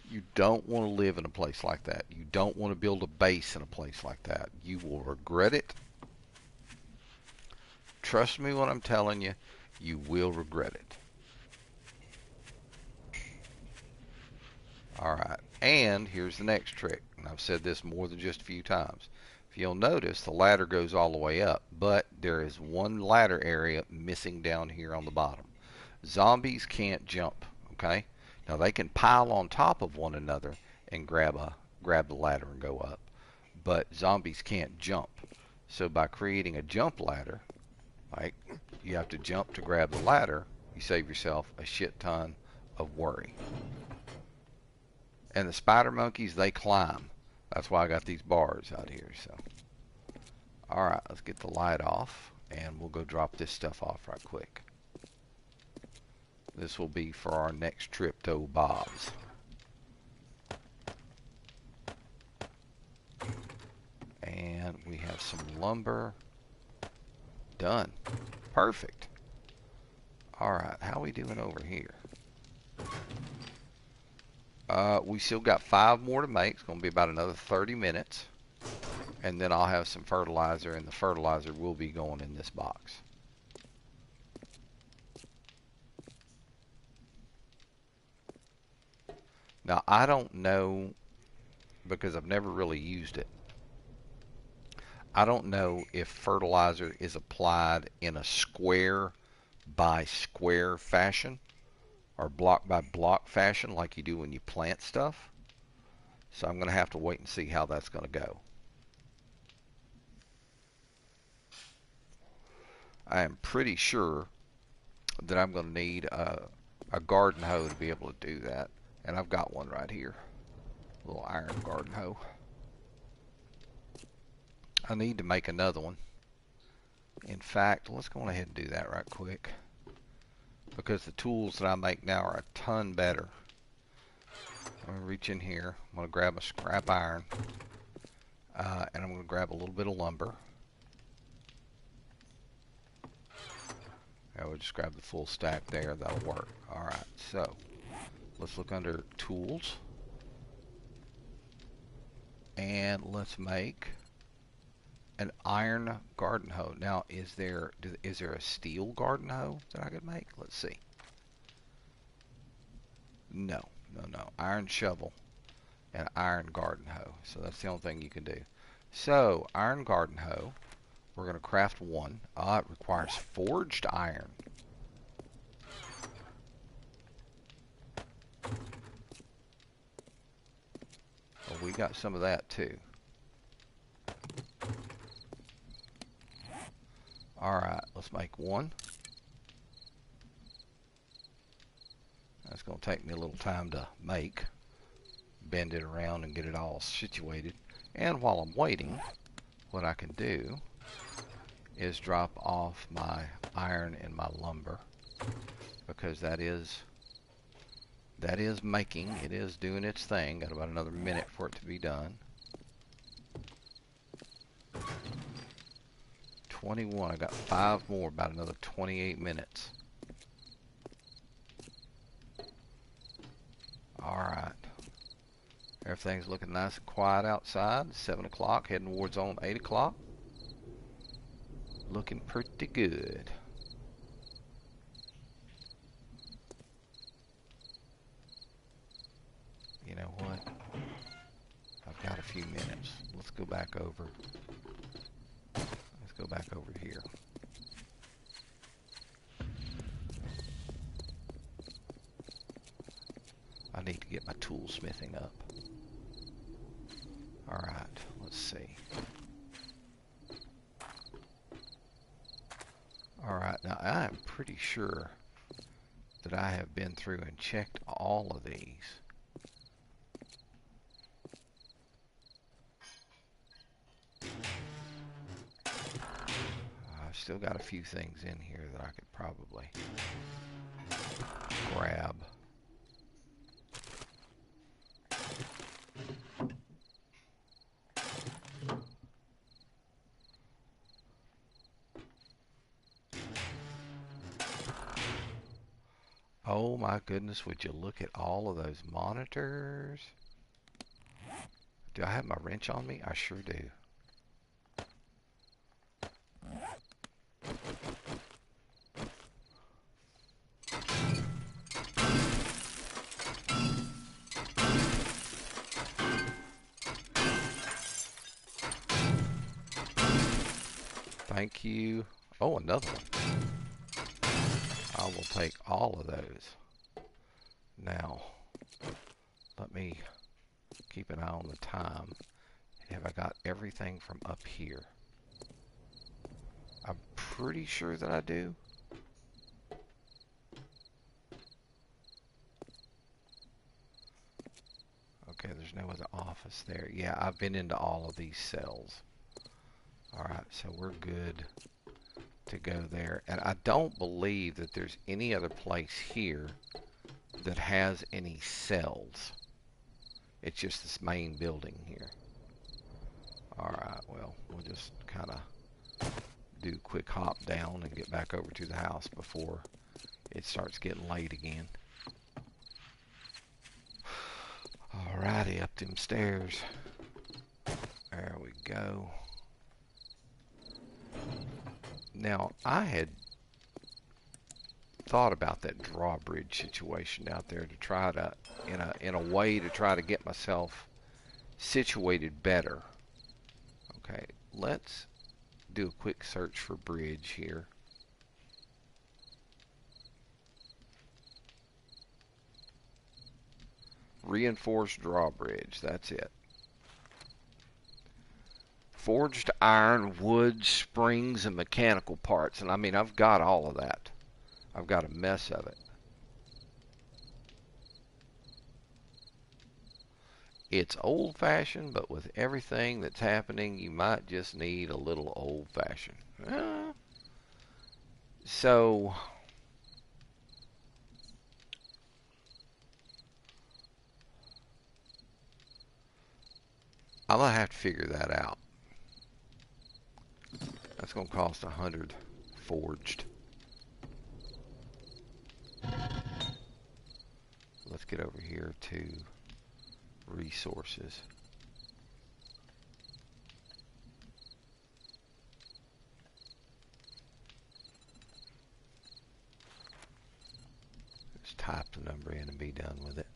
You don't want to live in a place like that. You don't want to build a base in a place like that. You will regret it. Trust me when I'm telling you, you will regret it. Alright, and here's the next trick. And I've said this more than just a few times. If you'll notice, the ladder goes all the way up, but there is one ladder area missing down here on the bottom. Zombies can't jump, okay? Now they can pile on top of one another and grab the ladder and go up, but zombies can't jump. So by creating a jump ladder, like you have to jump to grab the ladder, you save yourself a shit ton of worry. And the spider monkeys, they climb. That's why I got these bars out here. So, all right, let's get the light off, and we'll go drop this stuff off right quick. This will be for our next trip to Bob's. And we have some lumber. Done. Perfect. Alright, how are we doing over here? We still got 5 more to make. It's going to be about another 30 minutes. And then I'll have some fertilizer, and the fertilizer will be going in this box. Now, I don't know, because I've never really used it. I don't know if fertilizer is applied in a square by square fashion or block by block fashion like you do when you plant stuff. So I'm going to have to wait and see how that's going to go. I am pretty sure that I'm going to need a garden hoe to be able to do that. And I've got one right here. A little iron garden hoe. I need to make another one. In fact, let's go ahead and do that right quick. because the tools that I make now are a ton better. I'm going to reach in here. I'm going to grab a scrap iron. And I'm going to grab a little bit of lumber. I would just grab the full stack there. That'll work. Alright, so let's look under tools. And let's make an iron garden hoe. Now, is there a steel garden hoe that I could make? Let's see. No. Iron shovel and iron garden hoe. So that's the only thing you can do. So, iron garden hoe. We're going to craft one. It requires forged iron. Well, we got some of that too. Alright, let's make one. That's going to take me a little time to make. Bend it around and get it all situated. And while I'm waiting, what I can do is drop off my iron and my lumber, because that is making, it is doing its thing. Got about another minute for it to be done. 21, I got 5 more, about another 28 minutes. Alright. Everything's looking nice and quiet outside. 7 o'clock, heading towards on 8 o'clock. Looking pretty good. You know what? I've got a few minutes. Let's go back over. Let's go back over here. I need to get my toolsmithing up. Alright, let's see. Alright, now I'm pretty sure that I have been through and checked all of these. I've still got a few things in here that I could probably grab. Oh my goodness, would you look at all of those monitors? Do I have my wrench on me? I sure do. Thank you. Oh, another one. I will take all of those. Now, let me keep an eye on the time. Have I got everything from up here? I'm pretty sure that I do. Okay, there's no other office there. Yeah, I've been into all of these cells. Alright, so we're good to go there. And I don't believe that there's any other place here that has any cells. It's just this main building here. Alright, well, we'll just kind of do a quick hop down and get back over to the house before it starts getting late again. Alrighty, up them stairs. There we go. Now, I had thought about that drawbridge situation out there to try to, in a way to try to get myself situated better. Okay, let's do a quick search for bridge here. Reinforced drawbridge, that's it. Forged iron, wood, springs, and mechanical parts. And I mean, I've got all of that. I've got a mess of it. It's old-fashioned, but with everything that's happening, you might just need a little old-fashioned. So, I'm gonna have to figure that out. That's gonna cost 100 forged. Let's get over here to resources. Just type the number in and be done with it.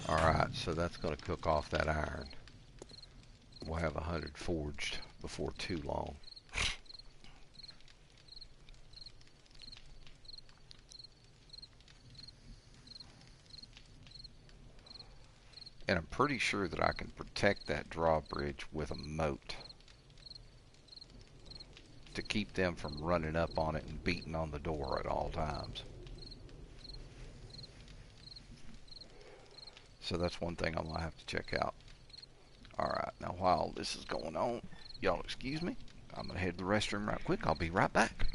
Alright, so that's going to cook off that iron. We'll have 100 forged before too long. And I'm pretty sure that I can protect that drawbridge with a moat to keep them from running up on it and beating on the door at all times. So that's one thing I'm going to have to check out. Alright, now while this is going on, y'all excuse me. I'm going to head to the restroom right quick. I'll be right back.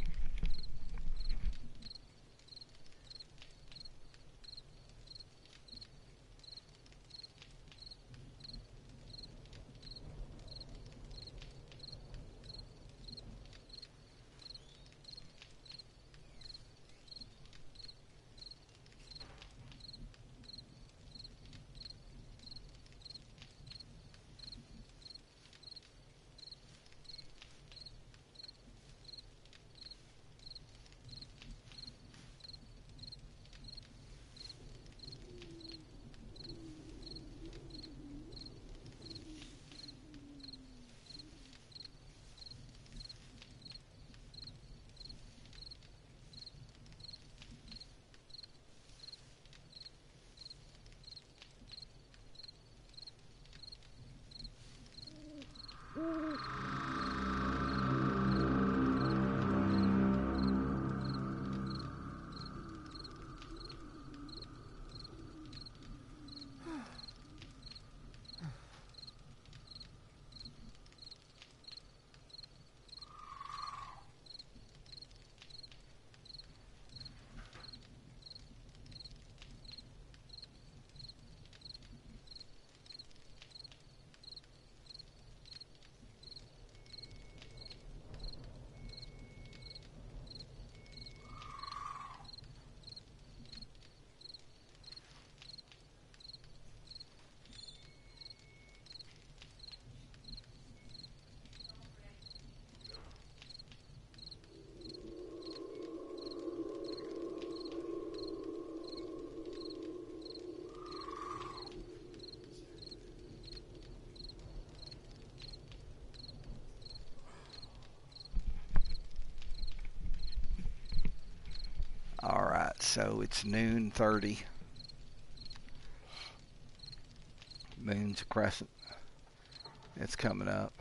Alright, so it's noon 30. Moon's a crescent. It's coming up.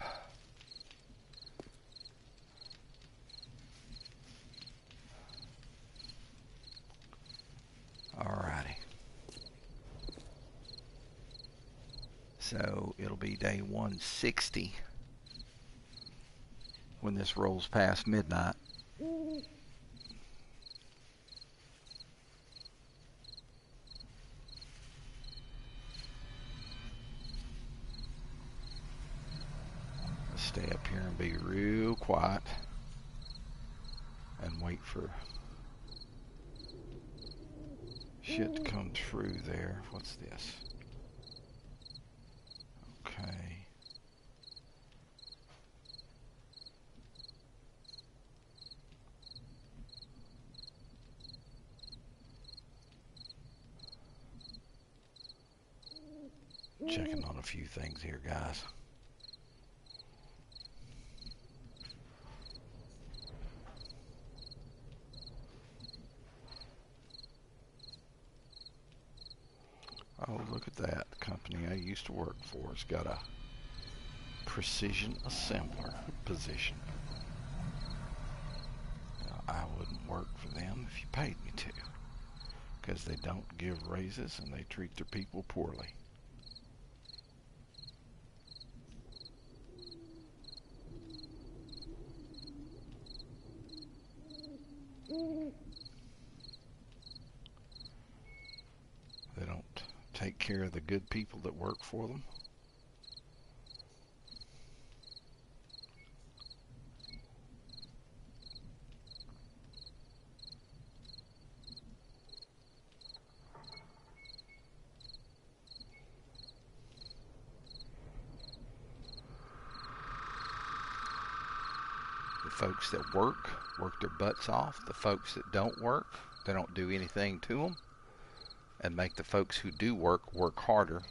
Alrighty. So it'll be day 160 when this rolls past midnight. Stay up here and be real quiet and wait for shit to come through there. What's this? Okay. Checking on a few things here, guys. Oh, look at that. The company I used to work for has got a precision assembler position. Now, I wouldn't work for them if you paid me to, because they don't give raises and they treat their people poorly. They don't take care of the good people that work for them. The folks that work their butts off. The folks that don't work, they don't do anything to them, and make the folks who do work harder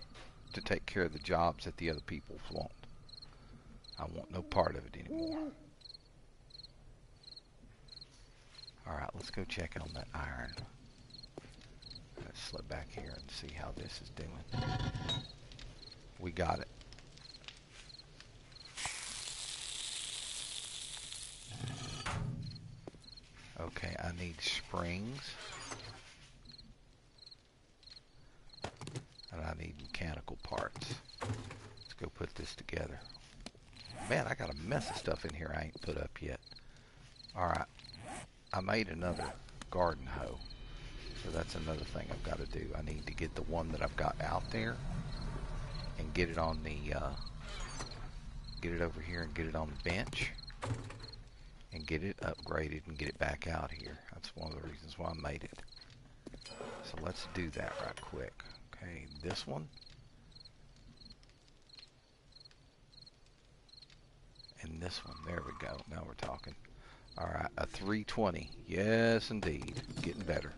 to take care of the jobs that the other people want. I want no part of it anymore. Alright, let's go check on that iron. Let's slip back here and see how this is doing. We got it. Okay, I need springs. And I need mechanical parts. Let's go put this together. Man, I got a mess of stuff in here I ain't put up yet. Alright, I made another garden hoe. So that's another thing I've got to do. I need to get the one that I've got out there and get it on the, get it over here and get it on the bench. And get it upgraded and get it back out here. That's one of the reasons why I made it. So let's do that right quick. Okay, this one. And this one. There we go. Now we're talking. Alright, a 320. Yes, indeed. Getting better.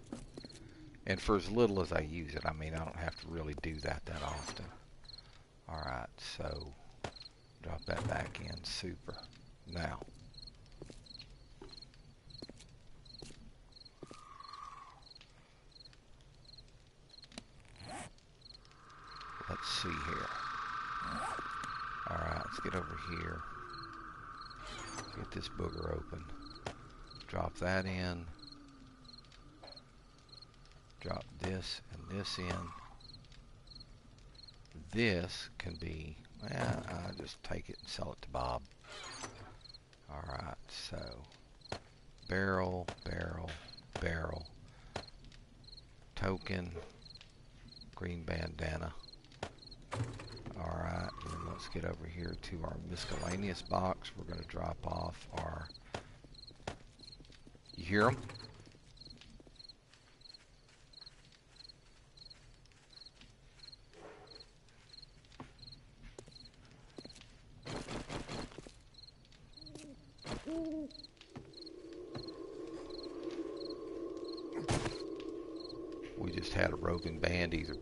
And for as little as I use it, I mean, I don't have to really do that often. Alright, so drop that back in. Super. Now, let's see here. Alright, let's get over here. Get this booger open. Drop that in. Drop this and this in. This can be, I'll just take it and sell it to Bob. Alright, so barrel, barrel, barrel. Token. Green bandana. Alright, and then let's get over here to our miscellaneous box. We're going to drop off our... You hear them? We just had a roving band either.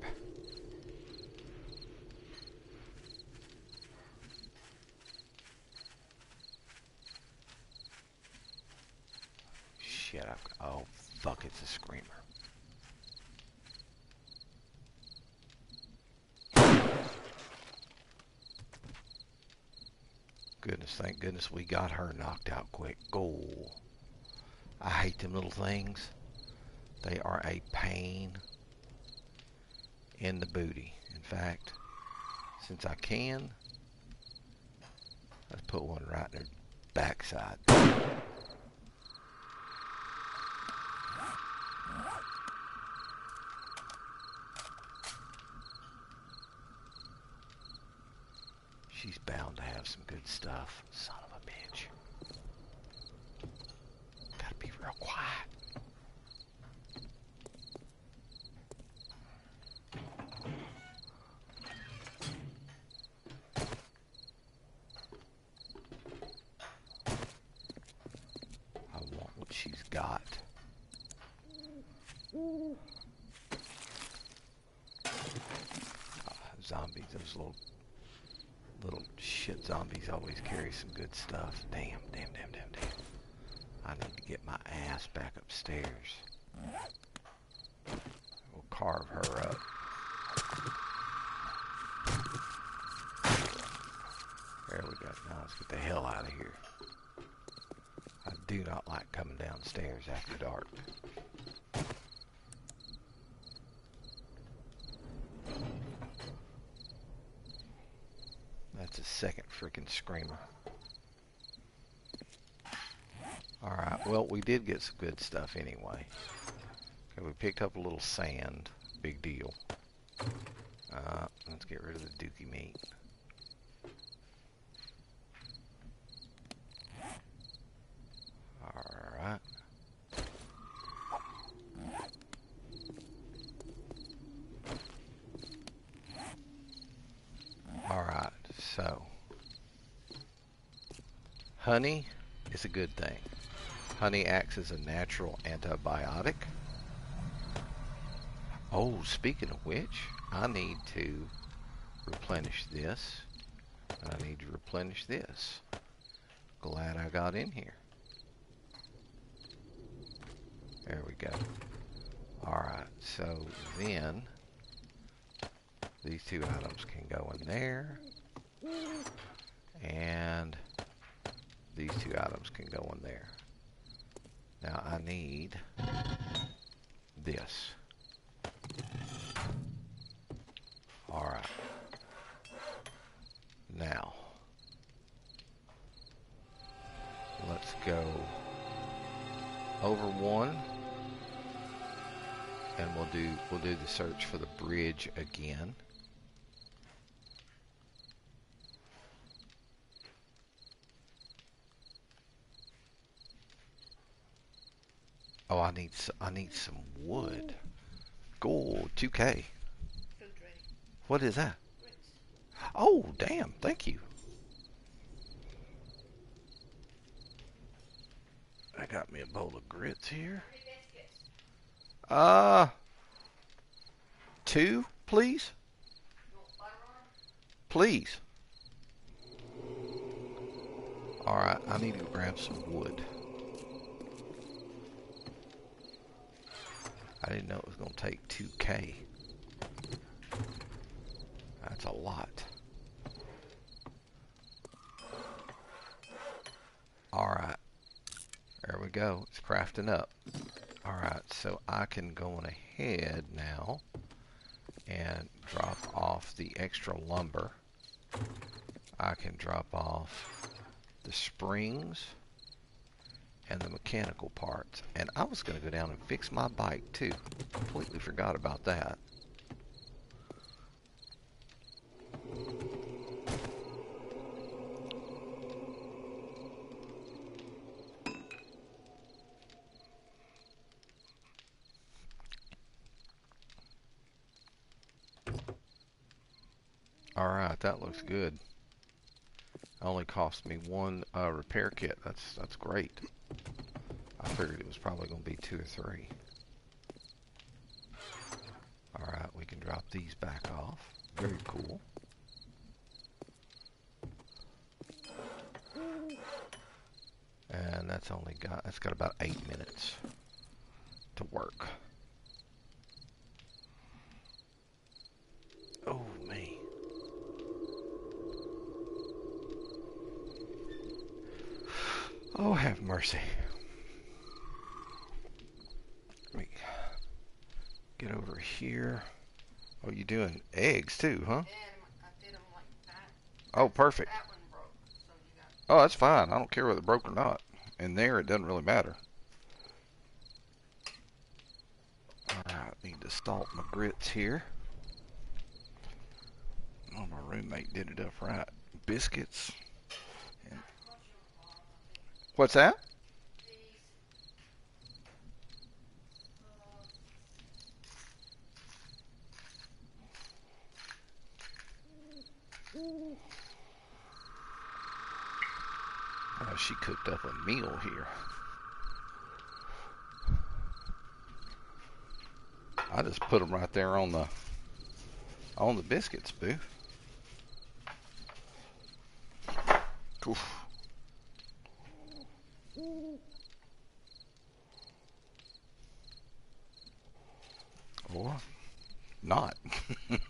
Shit, oh fuck, it's a screamer. Goodness, thank goodness we got her knocked out quick. Goal. I hate them little things. They are a pain in the booty. In fact, since I can, let's put one right in their backside. She's bound to have some good stuff. Son of a bitch. Gotta be real quiet. I want what she's got. Zombies, those little shit zombies always carry some good stuff. Damn. I need to get my ass back upstairs. We'll carve her up. There we go. Now let's get the hell out of here. I do not like coming downstairs after dark. That's a second freaking screamer. Alright, well, we did get some good stuff anyway. Okay, we picked up a little sand. big deal. Let's get rid of the dookie meat. Alright. Alright, so honey is a good thing. Honey acts as a natural antibiotic. Oh, speaking of which, I need to replenish this. And I need to replenish this. Glad I got in here. There we go. Alright, so then these two items can go in there. And these two items can go in there. Now I need this. Alright. Now let's go over one, and we'll do the search for the bridge again. Oh, I need some wood. Gold, 2K.
Food ready.
What is that?
Grits.
Oh, damn! Thank you. I got me a bowl of grits here.
How many biscuits?
2, please.
You want butter on 'em?
Please. All right, I need to grab some wood. I didn't know it was going to take 2K. That's a lot. Alright. There we go. It's crafting up. Alright, so I can go on ahead now and drop off the extra lumber. I can drop off the springs and the mechanical parts. And I was going to go down and fix my bike too. Completely forgot about that. Alright, that looks good. Only cost me one repair kit. That's great. I figured it was probably going to be 2 or 3. Alright, we can drop these back off. Very cool. And that's got about 8 minutes to work. Oh, me. Oh, have mercy. Let me get over here. Oh, you doing eggs too, huh?
And I did them like that.
Oh, perfect.
That one broke, so you got.
Oh, that's fine. I don't care whether it broke or not. In there, it doesn't really matter. Alright, need to salt my grits here. Oh, my roommate did it up right. Biscuits. And what's that? Oh, she cooked up a meal here. I just put them right there on the biscuits, boo. Oof. Or not.
Maybe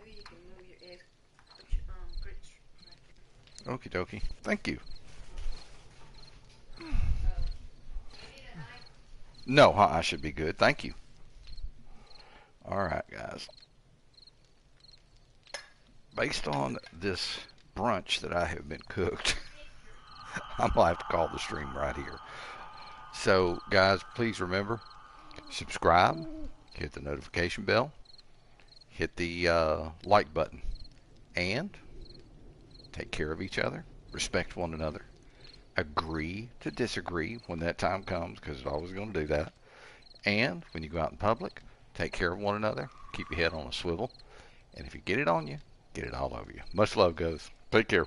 you can move your eggs, put your grits right there.
Okie dokie. Thank you.
You need a knife?
No, I should be good. Thank you. Alright, guys. Based on this brunch that I have been cooked, I'm going to have to call the stream right here. So, guys, please remember, Subscribe, hit the notification bell, hit the like button, and take care of each other, respect one another, agree to disagree when that time comes, because it's always going to do that. And when you go out in public, take care of one another, keep your head on a swivel, and if you get it on you, get it all over you. Much love, guys. Take care.